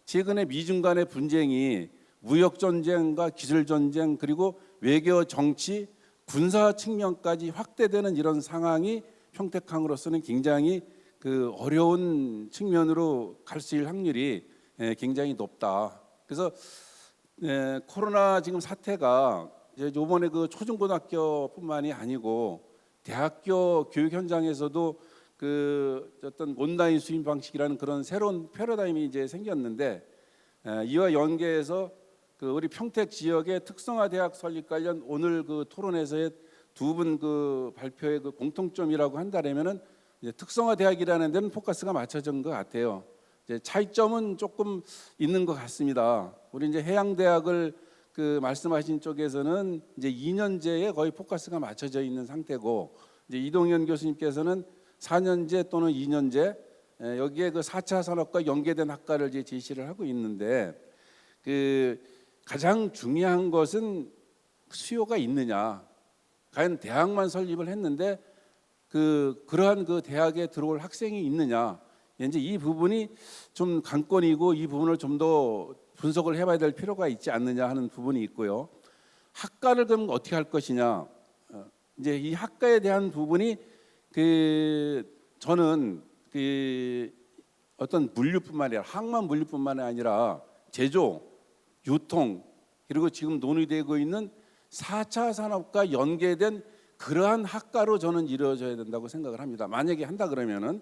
Speaker 5: 최근에 미중 간의 분쟁이 무역 전쟁과 기술 전쟁 그리고 외교 정치 군사 측면까지 확대되는 이런 상황이 평택항으로서는 굉장히 그 어려운 측면으로 갈 수 있을 확률이 굉장히 높다. 그래서 코로나 지금 사태가 이번에 그 초중고등학교뿐만이 아니고 대학교 교육 현장에서도 그 어떤 온라인 수업 방식이라는 그런 새로운 패러다임이 이제 생겼는데 이와 연계해서 그 우리 평택 지역의 특성화 대학 설립 관련 오늘 그 토론에서의 두 분 그 발표의 그 공통점이라고 한다면은 특성화 대학이라는 데는 포커스가 맞춰진 것 같아요. 이제 차이점은 조금 있는 것 같습니다. 우리 이제 해양대학을 그 말씀하신 쪽에서는 이제 2년제에 거의 포커스가 맞춰져 있는 상태고 이제 이동현 교수님께서는 4년제 또는 2년제 여기에 그 4차 산업과 연계된 학과를 이제 제시를 하고 있는데 그 가장 중요한 것은 수요가 있느냐. 과연 대학만 설립을 했는데 그러한 그 대학에 들어올 학생이 있느냐. 이제 이 부분이 좀 관건이고 이 부분을 좀 더 분석을 해봐야 될 필요가 있지 않느냐 하는 부분이 있고요. 학과를 그럼 어떻게 할 것이냐. 이제 이 학과에 대한 부분이 저는 어떤 물류뿐만 아니라 항만 물류뿐만 아니라 제조, 유통 그리고 지금 논의되고 있는 4차 산업과 연계된 그러한 학과로 저는 이루어져야 된다고 생각을 합니다. 만약에 한다 그러면은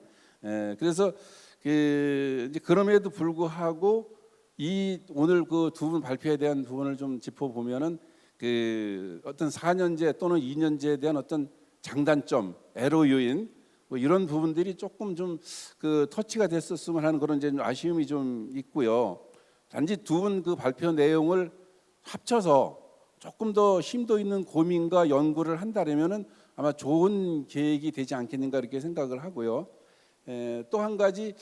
Speaker 5: 그래서 이제 그럼에도 불구하고 이 오늘 그 두 분 발표에 대한 부분을 좀 짚어보면은 그 어떤 4년제 또는 2년제에 대한 어떤 장단점, 애로 요인 뭐 이런 부분들이 조금 좀 그 터치가 됐었으면 하는 그런 이제 아쉬움이 좀 있고요. 단지 두 분 그 발표 내용을 합쳐서 조금 더 심도 있는 고민과 연구를 한다면은 아마 좋은 계획이 되지 않겠는가 이렇게 생각을 하고요. 또 한 가지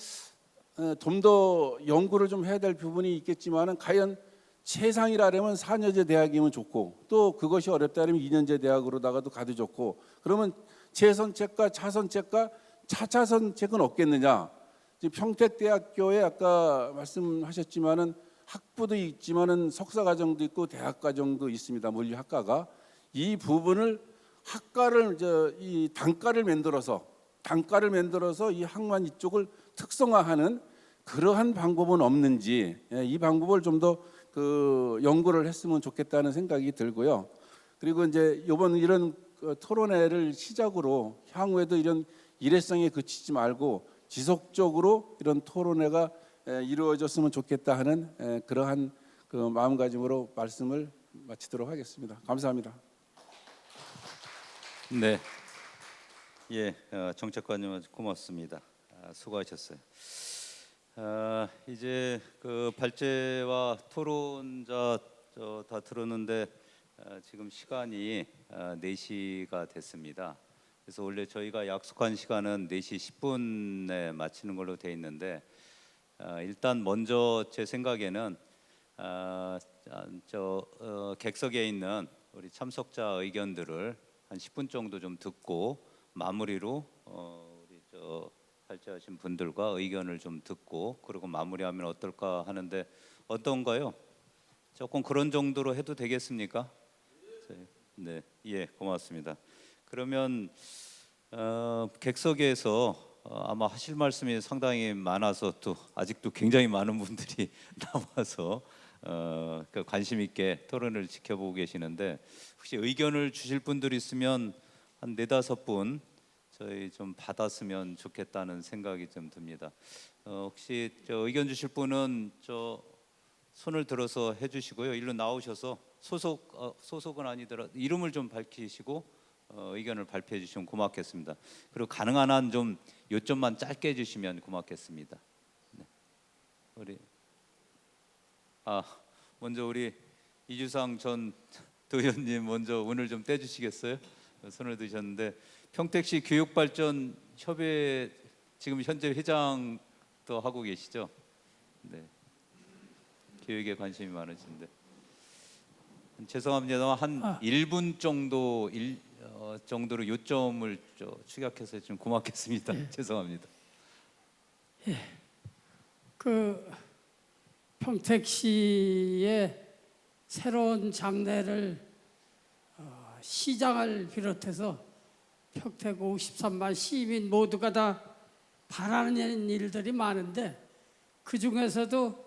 Speaker 5: 좀 더 연구를 좀 해야 될 부분이 있겠지만은 과연 최상이라면 4년제 대학이면 좋고 또 그것이 어렵다면 2년제 대학으로다가도 가도 좋고 그러면 최선책과 차선책과 차차선책은 없겠느냐? 지금 평택대학교에 아까 말씀하셨지만은 학부도 있지만은 석사과정도 있고 대학과정도 있습니다. 물리학과가 이 부분을 학과를 이 단과를 만들어서 이 학만 이쪽을 특성화하는 그러한 방법은 없는지 이 방법을 좀 더 그 연구를 했으면 좋겠다는 생각이 들고요. 그리고 이제 이번 이런 토론회를 시작으로 향후에도 이런 일회성에 그치지 말고 지속적으로 이런 토론회가 이루어졌으면 좋겠다 하는 그러한 그 마음가짐으로 말씀을 마치도록 하겠습니다. 감사합니다.
Speaker 1: 네, 정책관님 고맙습니다. 수고하셨어요. 이제 그 발제와 토론자 다 들었는데 지금 시간이 4시가 됐습니다. 그래서 원래 저희가 약속한 시간은 4시 10분에 마치는 걸로 돼 있는데 일단 먼저 제 생각에는 객석에 있는 우리 참석자 의견들을 한 10분 정도 좀 듣고 마무리로 우리 발제하신 분들과 의견을 좀 듣고 그리고 마무리하면 어떨까 하는데 어떤가요? 조금 그런 정도로 해도 되겠습니까? 네, 고맙습니다. 그러면 객석에서 아마 하실 말씀이 상당히 많아서 또 아직도 굉장히 많은 분들이 남아서 그 관심 있게 토론을 지켜보고 계시는데 혹시 의견을 주실 분들 있으면 한 4-5분 저희 좀 받았으면 좋겠다는 생각이 좀 듭니다. 혹시 의견 주실 분은 손을 들어서 해주시고요. 일로 나오셔서 소속은 아니더라도 이름을 좀 밝히시고 의견을 발표해 주시면 고맙겠습니다. 그리고 가능한 한 좀 요점만 짧게 해주시면 고맙겠습니다. 네. 먼저 우리 이주상 전 도의원님 먼저 오늘 좀 떼주시겠어요? 손을 드셨는데 평택시 교육발전 협의회 지금 현재 회장도 하고 계시죠? 네. 교육에 관심이 많으신데 죄송합니다만 한 1분 정도 정도로 요점을 축약해서 좀 고맙겠습니다. 죄송합니다.
Speaker 6: 그 평택시의 새로운 장래를 시장을 비롯해서 평택 53만 시민 모두가 다 바라는 일들이 많은데 그 중에서도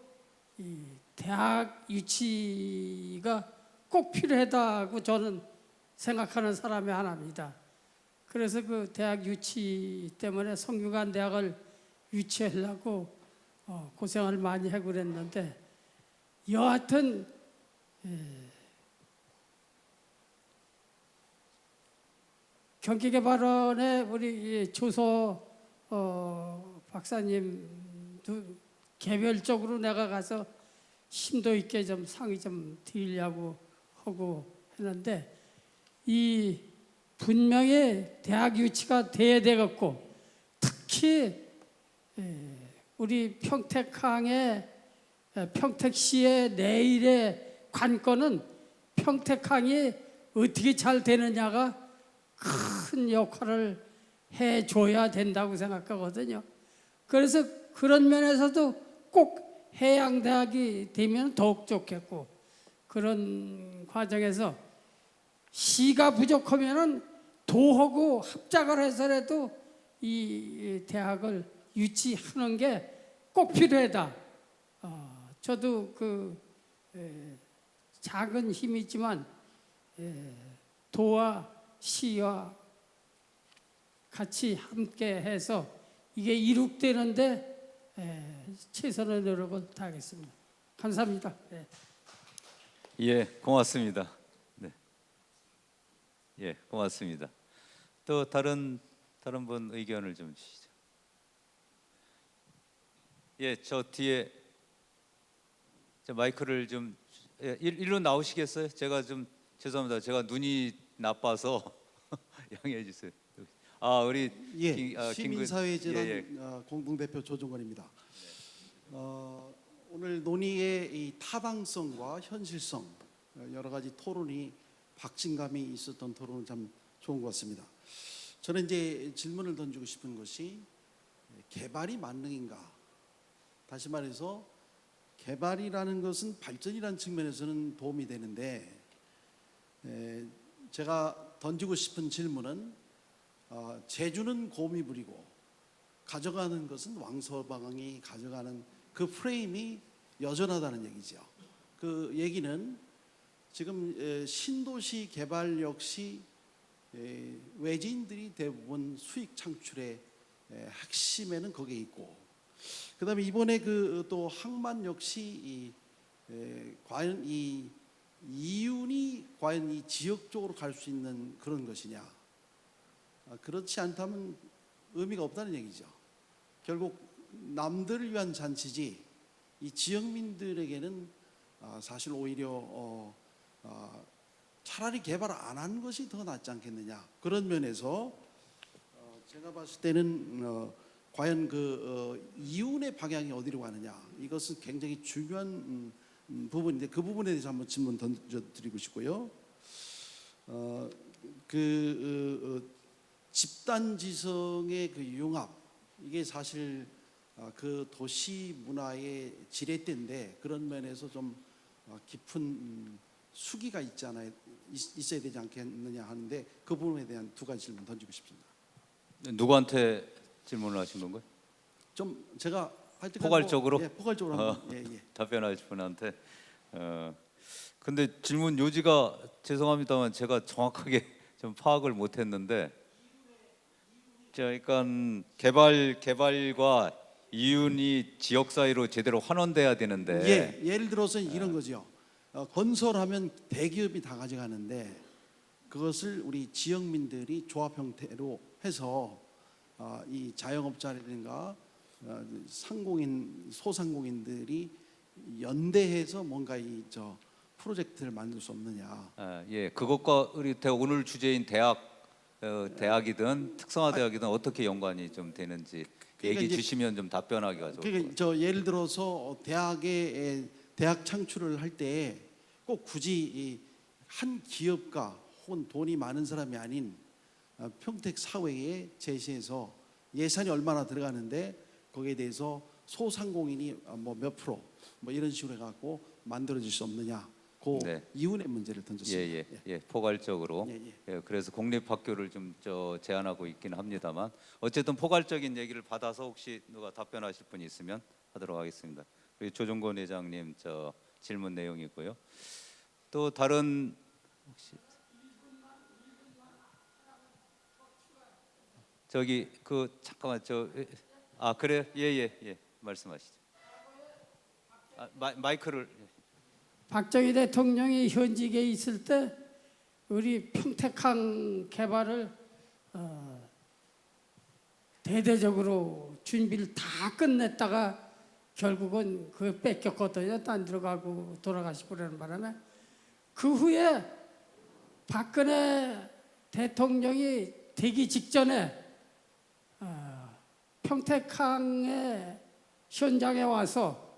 Speaker 6: 이 대학 유치가 꼭 필요하다고 저는 생각하는 사람이 하나입니다. 그래서 그 대학 유치 때문에 성균관 대학을 유치하려고 고생을 많이 하고 그랬는데 여하튼 경기개발원에 우리 조소 박사님도 개별적으로 내가 가서 심도 있게 좀 상의 좀 드리려고 하고 했는데 이 분명히 대학 유치가 돼야 되겠고 특히 우리 평택시의 내일의 관건은 평택항이 어떻게 잘 되느냐가 큰 역할을 해줘야 된다고 생각하거든요. 그래서 그런 면에서도 꼭 해양대학이 되면 더욱 좋겠고 그런 과정에서 시가 부족하면은 도하고 합작을 해서라도 이 대학을 유치하는 게 꼭 필요하다. 저도 작은 힘이지만 도와 시와 같이 함께해서 이게 이룩되는데 최선의 노력을 다하겠습니다. 감사합니다. 네.
Speaker 1: 예, 고맙습니다. 네, 예, 고맙습니다. 또 다른 분 의견을 좀 주시죠. 예, 저 뒤에 저 마이크를 좀 일로 나오시겠어요? 제가 좀 죄송합니다. 제가 눈이 나빠서 양해해 주세요. 아, 우리
Speaker 7: 예,
Speaker 1: 김근
Speaker 7: 시민사회재단
Speaker 1: 예,
Speaker 7: 공동대표 조종건입니다. 오늘 논의의 이 타당성과 현실성 여러 가지 토론이 박진감이 있었던 토론은 참 좋은 것 같습니다. 저는 이제 질문을 던지고 싶은 것이 개발이 만능인가? 다시 말해서 개발이라는 것은 발전이라는 측면에서는 도움이 되는데 제가 던지고 싶은 질문은 제주는 곰이 부리고 가져가는 것은 왕서방이 가져가는 그 프레임이 여전하다는 얘기죠. 그 얘기는 지금 신도시 개발 역시 외지인들이 대부분 수익 창출의 핵심에는 거기에 있고, 그다음에 이번에 그 또 항만 역시 과연 이 이윤이 과연 이 지역 쪽으로 갈 수 있는 그런 것이냐? 그렇지 않다면 의미가 없다는 얘기죠. 결국 남들을 위한 잔치지 이 지역민들에게는 사실 오히려 차라리 개발 안 한 것이 더 낫지 않겠느냐. 그런 면에서 제가 봤을 때는 과연 이윤의 방향이 어디로 가느냐, 이것은 굉장히 중요한 부분인데 그 부분에 대해서 한번 질문 던져드리고 싶고요. 집단지성의 그 융합, 이게 사실 그 도시 문화의 지렛대인데 그런 면에서 좀 깊은 수기가 있어야 되지 않겠느냐 하는데 그 부분에 대한 두 가지 질문 던지고 싶습니다.
Speaker 1: 누구한테 질문을 하신 건가요?
Speaker 7: 좀 제가 할 때까지
Speaker 1: 포괄적으로?
Speaker 7: 포괄적으로 한번
Speaker 1: 답변하실 분한테. 근데 질문 요지가 죄송합니다만 제가 정확하게 좀 파악을 못했는데, 그러니까 개발과 이윤이 지역 사이로 제대로 환원돼야 되는데.
Speaker 7: 예를 들어서 이런 거죠. 건설하면 대기업이 다 가져가는데 그것을 우리 지역민들이 조합 형태로 해서 이 자영업자라든가 소상공인들이 연대해서 뭔가 프로젝트를 만들 수 없느냐.
Speaker 1: 예, 그것과 우리 오늘 주제인 대학이든 특성화 대학이든 어떻게 연관이 좀 되는지
Speaker 7: 그러니까
Speaker 1: 얘기 주시면 좀 답변하기가 좋을 것 같아요.
Speaker 7: 그러니까 예를 들어서 대학 창출을 할 때 꼭 굳이 한 기업가 혹은 돈이 많은 사람이 아닌 평택 사회에 제시해서 예산이 얼마나 들어가는데 거기에 대해서 소상공인이 몇 프로 이런 식으로 해갖고 만들어질 수 없느냐. 그
Speaker 1: 네.
Speaker 7: 이윤의 문제를 던졌습니다.
Speaker 1: 포괄적으로. 예, 그래서 공립학교를 좀 제안하고 있긴 합니다만 어쨌든 포괄적인 얘기를 받아서 혹시 누가 답변하실 분이 있으면 하도록 하겠습니다. 우리 조종건 회장님 질문 내용이고요. 또 다른 혹시 잠깐만 그래요? 예 말씀하시죠. 마이크를.
Speaker 6: 박정희 대통령이 현직에 있을 때 우리 평택항 개발을 대대적으로 준비를 다 끝냈다가 결국은 그거 뺏겼거든요. 딴 데로 가고 돌아가시고 그러는 바람에 그 후에 박근혜 대통령이 되기 직전에 평택항의 현장에 와서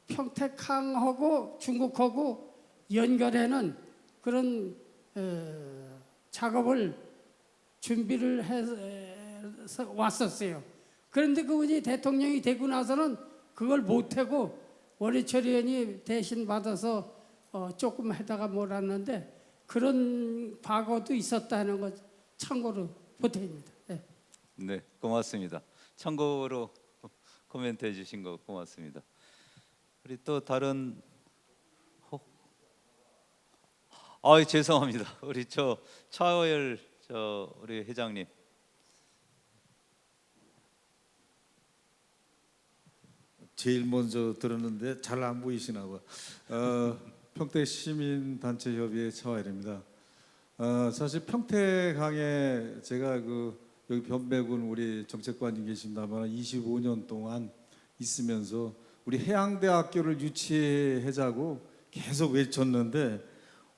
Speaker 6: 평택항하고 중국하고 연결하는 그런 작업을 준비를 해서 왔었어요. 그런데 그분이 대통령이 되고 나서는 그걸 못하고 원희철 의원이 대신 받아서 조금 하다가 몰았는데 그런 과거도 있었다는 것 참고로 보태입니다.
Speaker 1: 네, 고맙습니다. 참고로 코멘트 해주신 거 고맙습니다. 우리 또 다른 죄송합니다. 우리 차호열 우리 회장님.
Speaker 8: 제일 먼저 들었는데 잘 안 보이시나 봐. 평택시민단체협의회 차화일입니다. 사실 평택항에 제가 여기 변배군 우리 정책관님 계십니다만 25년 동안 있으면서 우리 해양대학교를 유치하자고 계속 외쳤는데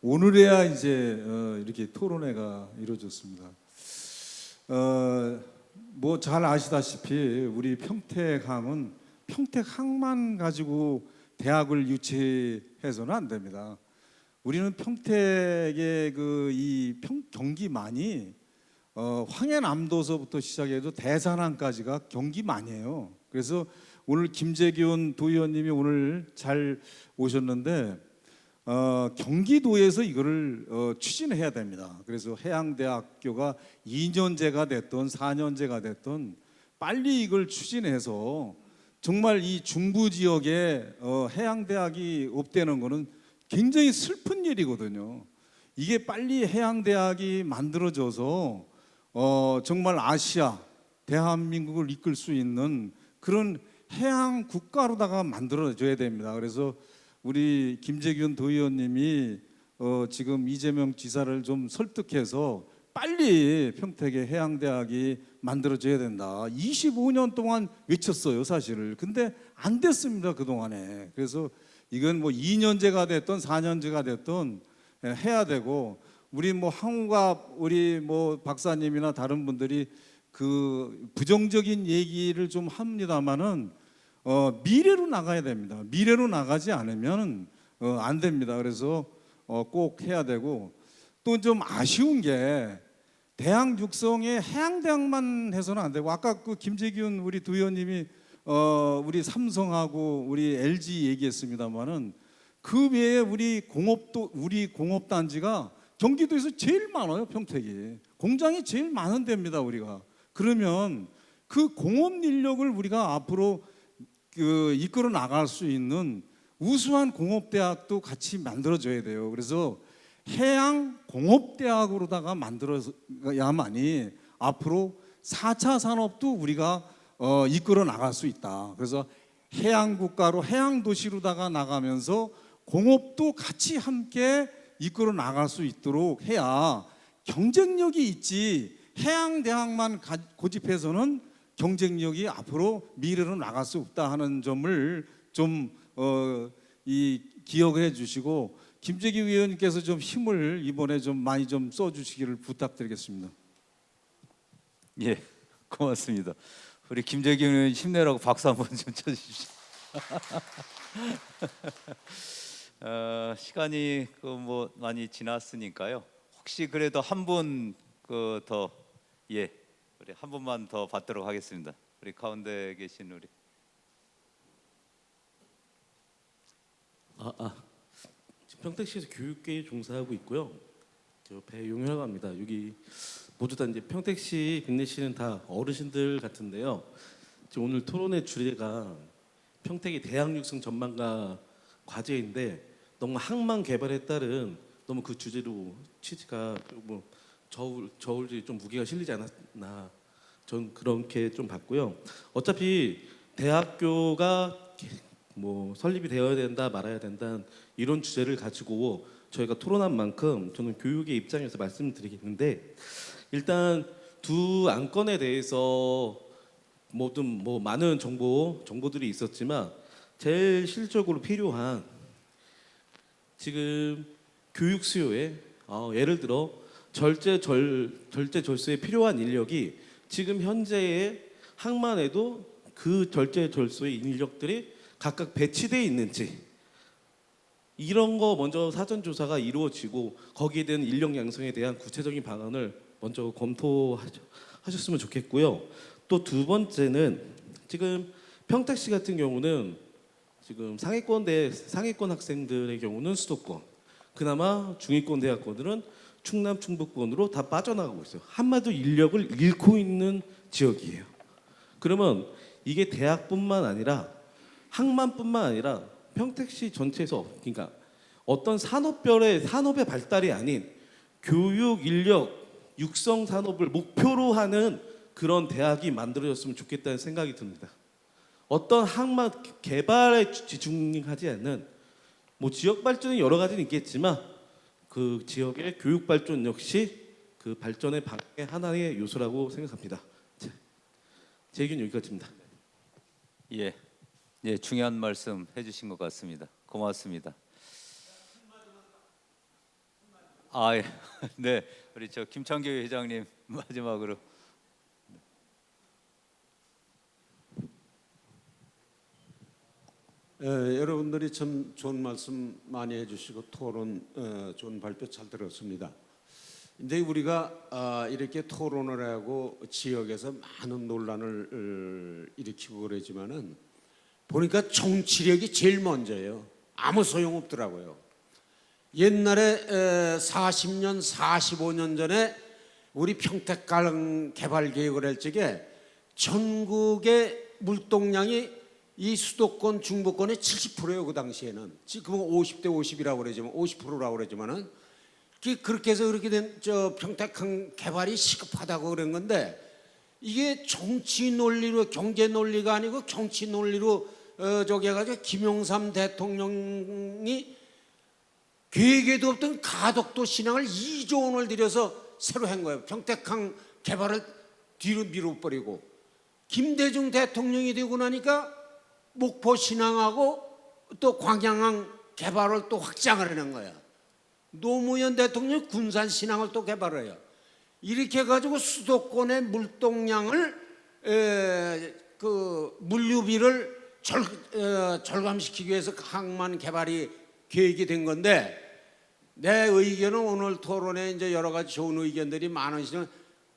Speaker 8: 오늘에야 이제 이렇게 토론회가 이루어졌습니다. 뭐 잘 아시다시피 우리 평택항은 평택항만 가지고 대학을 유치해서는 안 됩니다. 우리는 평택의 이 경기만이 황해남도서부터 시작해서 대산항까지가 경기만이에요. 그래서 오늘 김재균 도의원님이 오늘 잘 오셨는데 경기도에서 이거를 추진해야 됩니다. 그래서 해양대학교가 2년제가 됐던 4년제가 됐던 빨리 이걸 추진해서 정말 이 중부 지역에 해양대학이 없다는 거는 굉장히 슬픈 일이거든요. 이게 빨리 해양대학이 만들어져서 정말 아시아, 대한민국을 이끌 수 있는 그런 해양 국가로다가 만들어져야 됩니다. 그래서 우리 김재균 도의원님이 지금 이재명 지사를 좀 설득해서 빨리 평택에 해양대학이 만들어져야 된다. 25년 동안 외쳤어요, 사실을. 근데 안 됐습니다, 그동안에. 그래서 이건 뭐 2년제가 됐던 4년제가 됐던 해야 되고, 우리 뭐 항우갑 우리 뭐 박사님이나 다른 분들이 그 부정적인 얘기를 좀 합니다만은 미래로 나가야 됩니다. 미래로 나가지 않으면 안 됩니다. 그래서 꼭 해야 되고, 또 좀 아쉬운 게 대학 육성에 해양대학만 해서는 안 되고, 아까 그 김재균 우리 도의원님이 우리 삼성하고 우리 LG 얘기했습니다만은 그 외에 우리 공업단지가 경기도에서 제일 많아요. 평택이 공장이 제일 많은 데입니다. 우리가 그러면 그 공업 인력을 우리가 앞으로 이끌어 나갈 수 있는 우수한 공업대학도 같이 만들어줘야 돼요. 그래서 해양공업대학으로다가 만들어야만이 앞으로 4차 산업도 우리가 이끌어 나갈 수 있다. 그래서 해양국가로 해양도시로다가 나가면서 공업도 같이 함께 이끌어 나갈 수 있도록 해야 경쟁력이 있지, 해양대학만 고집해서는 경쟁력이 앞으로 미래로 나갈 수 없다 하는 점을 좀 기억해 주시고, 김재규 의원님께서 좀 힘을 이번에 좀 많이 좀 써주시기를 부탁드리겠습니다.
Speaker 1: 예, 고맙습니다. 우리 김재균 의원 힘내라고 박수 한번 좀 쳐주십시오. 시간이 뭐 많이 지났으니까요. 혹시 그래도 한 분 더 우리 한 분만 더 받도록 하겠습니다. 우리 가운데 계신 우리
Speaker 9: 평택시에서 교육계에 종사하고 있고요. 저 배용현이라고 합니다. 여기 모두 다 이제 평택시 빅내시는 다 어르신들 같은데요. 지금 오늘 토론의 주제가 평택의 대학 육성 전망과 과제인데, 너무 항만 개발에 따른 너무 그 주제로 취지가 뭐 저울이 좀 무게가 실리지 않았나, 전 그렇게 좀 봤고요. 어차피 대학교가 뭐 설립이 되어야 된다 말아야 된다 이런 주제를 가지고 저희가 토론한 만큼 저는 교육의 입장에서 말씀드리겠는데, 일단 두 안건에 대해서 모든 뭐 많은 정보들이 있었지만 제일 실질적으로 필요한 지금 교육 수요에 예를 들어 절제 절소에 필요한 인력이 지금 현재의 항만에도 그 절제 절소의 인력들이 각각 배치되어 있는지, 이런 거 먼저 사전 조사가 이루어지고 거기에 대한 인력 양성에 대한 구체적인 방안을 먼저 검토하셨으면 좋겠고요. 또 두 번째는 지금 평택시 같은 경우는 지금 상위권 학생들의 경우는 수도권, 그나마 중위권 대학교들은 충남 충북권으로 다 빠져나가고 있어요. 한마디로 인력을 잃고 있는 지역이에요. 그러면 이게 대학뿐만 아니라 항만뿐만 아니라 평택시 전체에서 그러니까 어떤 산업의 발달이 아닌 교육 인력 육성 산업을 목표로 하는 그런 대학이 만들어졌으면 좋겠다는 생각이 듭니다. 어떤 학만 개발에 집중하지 않는 뭐 지역 발전이 여러 가지는 있겠지만 그 지역의 교육 발전 역시 그 발전의 방향의 하나의 요소라고 생각합니다. 제 의견 여기까지입니다.
Speaker 1: 예, 예, 중요한 말씀 해주신 것 같습니다. 고맙습니다. 아, 예. 네, 우리 저 김창규 회장님 마지막으로.
Speaker 10: 여러분들이 참 좋은 말씀 많이 해주시고 토론 좋은 발표 잘 들었습니다. 근데 우리가 이렇게 토론을 하고 지역에서 많은 논란을 일으키고 그러지만은 보니까 정치력이 제일 먼저예요. 아무 소용 없더라고요. 옛날에 40년, 45년 전에 우리 평택강 개발 계획을 할 적에 전국의 물동량이 이 수도권 중부권의 70%예요. 그 당시에는 지금은 50대 50이라고 그러지만 50%라고 그러지만은 그렇게 해서 그렇게 된 저 평택항 개발이 시급하다고 그런 건데 이게 정치 논리로 경제 논리가 아니고 정치 논리로 저기 해가지고 김영삼 대통령이 계획에도 없던 가덕도 신항을 2조 원을 들여서 새로 한 거예요. 평택항 개발을 뒤로 밀어버리고 김대중 대통령이 되고 나니까 목포 신항하고 또 광양항 개발을 또 확장을 하는 거야. 노무현 대통령이 군산 신항을 또 개발해요. 이렇게 해가지고 수도권의 물동량을 그 물류비를 절감시키기 위해서 항만 개발이 계획이 된 건데 내 의견은 오늘 토론에 이제 여러 가지 좋은 의견들이 많으시지만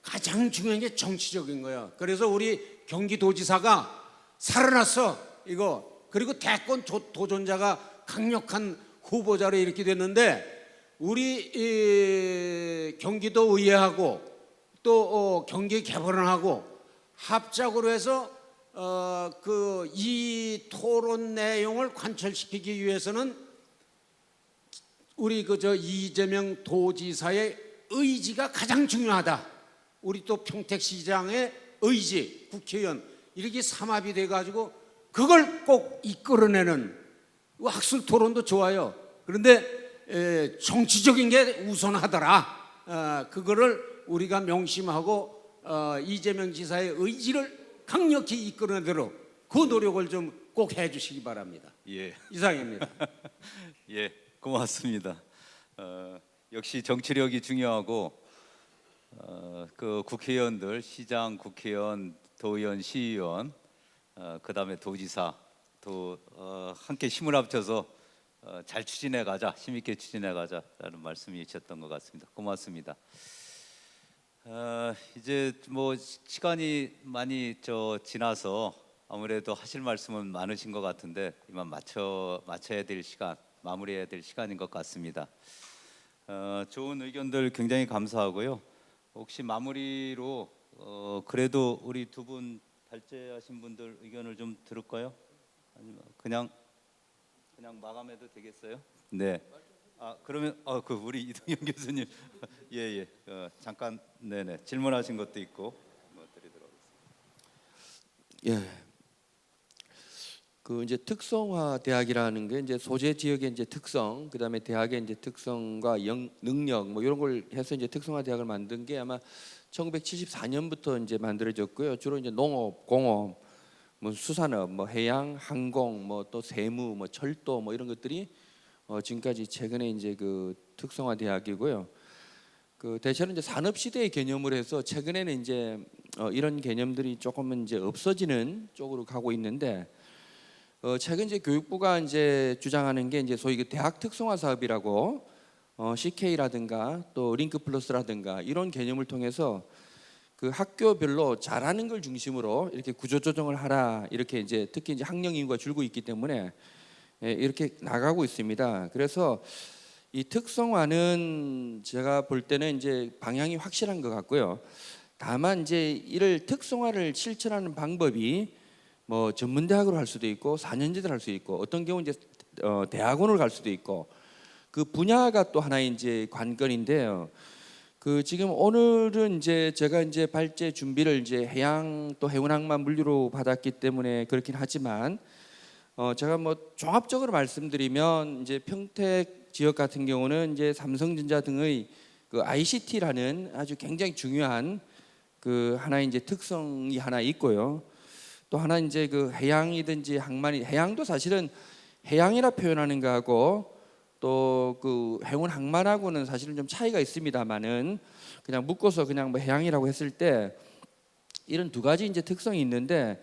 Speaker 10: 가장 중요한 게 정치적인 거예요. 그래서 우리 경기도지사가 살아났어 이거. 그리고 대권 도전자가 강력한 후보자로 이렇게 됐는데 우리 경기도 의회하고 또 경기 개발원하고 합작으로 해서 그 이 토론 내용을 관철시키기 위해서는 우리 그저 이재명 도지사의 의지가 가장 중요하다. 우리 또 평택시장의 의지, 국회의원 이렇게 삼합이 돼가지고 그걸 꼭 이끌어내는 학술 토론도 좋아요. 그런데 정치적인 게 우선하더라. 그거를 우리가 명심하고 이재명 지사의 의지를 강력히 이끌어내도록 그 노력을 좀 꼭 해주시기 바랍니다.
Speaker 1: 예,
Speaker 10: 이상입니다.
Speaker 1: 예, 고맙습니다. 역시 정치력이 중요하고 그 국회의원들, 시장, 국회의원, 도의원, 시의원, 그다음에 도지사 또 함께 힘을 합쳐서 잘 추진해 가자, 힘있게 추진해 가자라는 말씀이셨던 것 같습니다. 고맙습니다. 이제 뭐 시간이 많이 지나서 아무래도 하실 말씀은 많으신 것 같은데 이만 마쳐야 될 시간, 마무리해야 될 시간인 것 같습니다. 좋은 의견들 굉장히 감사하고요. 혹시 마무리로 그래도 우리 두 분 발제하신 분들 의견을 좀 들을까요? 아니면 그냥 마감해도 되겠어요? 네. 그러면 그 우리 이동영 교수님 예. 잠깐 네네 질문하신 것도 있고 드리도록 하겠습니다.
Speaker 11: 예. 그 이제 특성화 대학이라는 게 이제 소재 지역의 이제 특성, 그다음에 대학의 이제 특성과 능력 뭐 이런 걸 해서 이제 특성화 대학을 만든 게 아마 1974년부터 이제 만들어졌고요. 주로 이제 농업, 공업, 뭐 수산업, 뭐 해양, 항공, 뭐 또 세무, 뭐 철도 뭐 이런 것들이 지금까지 최근에 이제 그 특성화 대학이고요. 그 대체로 이제 산업 시대의 개념으로 해서 최근에는 이제 이런 개념들이 조금은 이제 없어지는 쪽으로 가고 있는데 최근 이제 교육부가 이제 주장하는 게 이제 소위 그 대학 특성화 사업이라고 CK라든가 또 링크 플러스라든가 이런 개념을 통해서 그 학교별로 잘하는 걸 중심으로 이렇게 구조 조정을 하라 이렇게 이제 특히 이제 학령 인구가 줄고 있기 때문에 이렇게 나가고 있습니다. 그래서 이 특성화는 제가 볼 때는 이제 방향이 확실한 것 같고요. 다만 이제 이를 특성화를 실천하는 방법이 뭐 전문대학으로 할 수도 있고 4년제대로 할 수 있고 어떤 경우 이제 대학원을 갈 수도 있고 그 분야가 또 하나의 이제 관건인데요. 그 지금 오늘은 이제 제가 이제 발제 준비를 이제 해양 또 해운항만 물류로 받았기 때문에 그렇긴 하지만 제가 뭐 종합적으로 말씀드리면 이제 평택 지역 같은 경우는 이제 삼성전자 등의 그 ICT라는 아주 굉장히 중요한 그 하나의 이제 특성이 하나 있고요. 또 하나 이제 그 해양이든지 항만이 해양도 사실은 해양이라 표현하는 거하고 또 그 해운 항만하고는 사실은 좀 차이가 있습니다만은 그냥 묶어서 그냥 뭐 해양이라고 했을 때 이런 두 가지 이제 특성이 있는데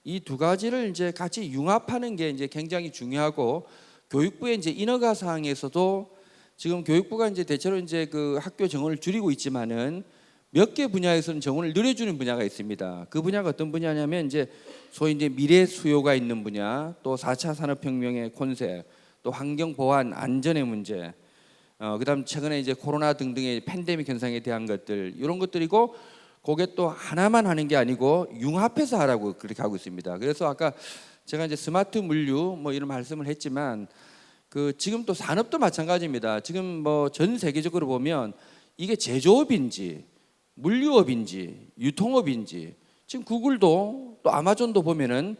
Speaker 11: 이 두 가지를 이제 같이 융합하는 게 이제 굉장히 중요하고 교육부의 이제 인허가 사항에서도 지금 교육부가 이제 대체로 이제 그 학교 정원을 줄이고 있지만은 몇 개 분야에서는 정원을 늘려주는 분야가 있습니다. 그 분야가 어떤 분야냐면 이제 소위 이제 미래 수요가 있는 분야, 또 4차 산업혁명의 콘셉트, 또 환경 보안 안전의 문제, 그다음 최근에 이제 코로나 등등의 팬데믹 현상에 대한 것들 이런 것들이고 그게 또 하나만 하는 게 아니고 융합해서 하라고 그렇게 하고 있습니다. 그래서 아까 제가 이제 스마트 물류 뭐 이런 말씀을 했지만 그 지금 또 산업도 마찬가지입니다. 지금 뭐 전 세계적으로 보면 이게 제조업인지 물류업인지 유통업인지 지금 구글도 또 아마존도 보면은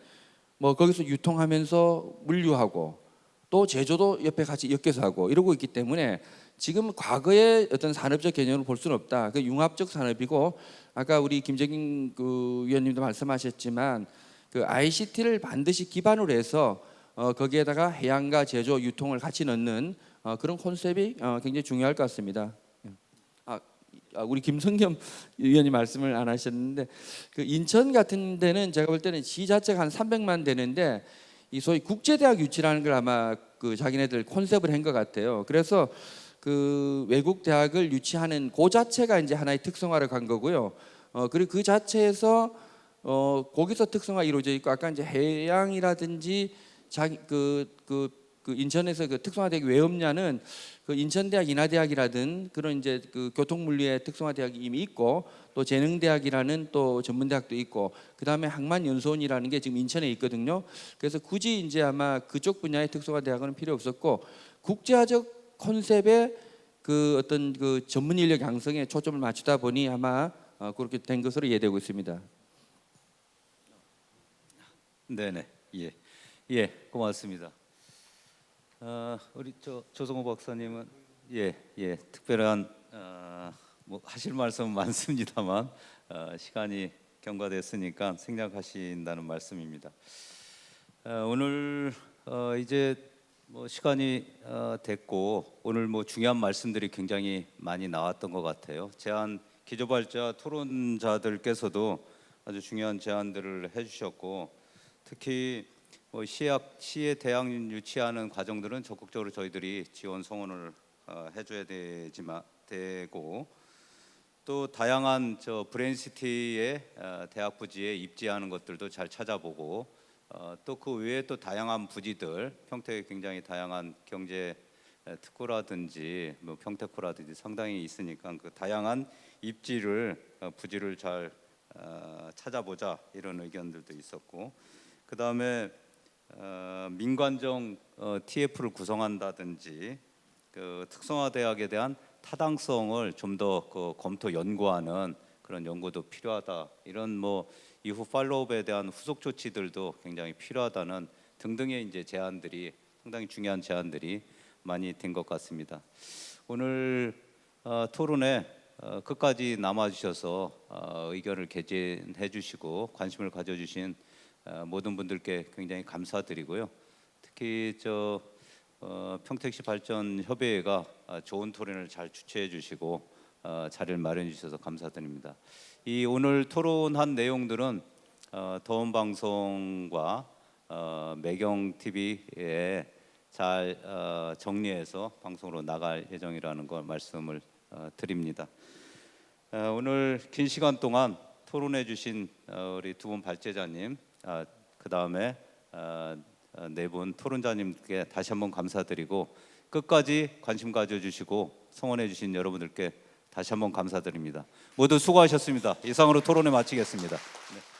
Speaker 11: 뭐 거기서 유통하면서 물류하고 또 제조도 옆에 같이 엮여서 하고 이러고 있기 때문에 지금 과거의 어떤 산업적 개념을 볼 수는 없다. 그 융합적 산업이고 아까 우리 김정인 그 위원님도 말씀하셨지만 그 ICT를 반드시 기반으로 해서 거기에다가 해양과 제조, 유통을 같이 넣는 그런 컨셉이 굉장히 중요할 것 같습니다. 우리 김성겸 위원님 말씀을 안 하셨는데 그 인천 같은 데는 제가 볼 때는 시 자체가 한 300만 되는데 이 소위 국제대학 유치라는 걸 아마 그 자기네들 콘셉트를 한 것 같아요. 그래서 그 외국 대학을 유치하는 그 자체가 이제 하나의 특성화를 간 거고요. 그리고 그 자체에서 거기서 특성화 이루어져 있고 아까 이제 해양이라든지 자기 그 인천에서 그 특성화대학이 왜 없냐는 그 인천대학 인하대학이라든 그런 이제 그 교통물리의 특성화대학이 이미 있고 또 재능대학이라는 또 전문대학도 있고 그 다음에 항만연수원이라는 게 지금 인천에 있거든요. 그래서 굳이 이제 아마 그쪽 분야의 특성화대학은 필요 없었고 국제화적 컨셉의 그 어떤 그 전문 인력 양성에 초점을 맞추다 보니 아마 그렇게 된 것으로 이해되고 있습니다.
Speaker 1: 네네 예 고맙습니다. 우리 조성호 박사님은 특별한 뭐 하실 말씀은 많습니다만 시간이 경과됐으니까 생략하신다는 말씀입니다. 오늘 이제 뭐 시간이 됐고 오늘 뭐 중요한 말씀들이 굉장히 많이 나왔던 것 같아요. 기조발자 토론자들께서도 아주 중요한 제안들을 해주셨고 특히 뭐 시에 대학 유치하는 과정들은 적극적으로 저희들이 지원 성원을 해줘야 되고 또 다양한 브레인시티의 대학 부지에 입지하는 것들도 잘 찾아보고 또 그 외에 또 다양한 부지들 평택에 굉장히 다양한 경제 특구라든지 뭐 평택구라든지 상당히 있으니까 그 다양한 부지를 잘 찾아보자 이런 의견들도 있었고 그 다음에 민관정 TF를 구성한다든지 그 특성화 대학에 대한 타당성을 좀 더 검토 연구하는 그런 연구도 필요하다. 이런 뭐 이후 팔로우업에 대한 후속 조치들도 굉장히 필요하다는 등등의 이제 제안들이 상당히 중요한 제안들이 많이 된 것 같습니다. 오늘 토론에 끝까지 남아주셔서 의견을 개진해 주시고 관심을 가져주신 모든 분들께 굉장히 감사드리고요. 특히 평택시 발전 협의회가 좋은 토론을 잘 주최해 주시고 자리를 마련해 주셔서 감사드립니다. 이 오늘 토론한 내용들은 더운 방송과 매경 TV에 잘 정리해서 방송으로 나갈 예정이라는 걸 말씀을 드립니다. 오늘 긴 시간 동안 토론해 주신 우리 두 분 발제자님, 그 다음에 네 분 토론자님께 다시 한번 감사드리고 끝까지 관심 가져주시고 성원해 주신 여러분들께 다시 한번 감사드립니다. 모두 수고하셨습니다. 이상으로 토론을 마치겠습니다. 네.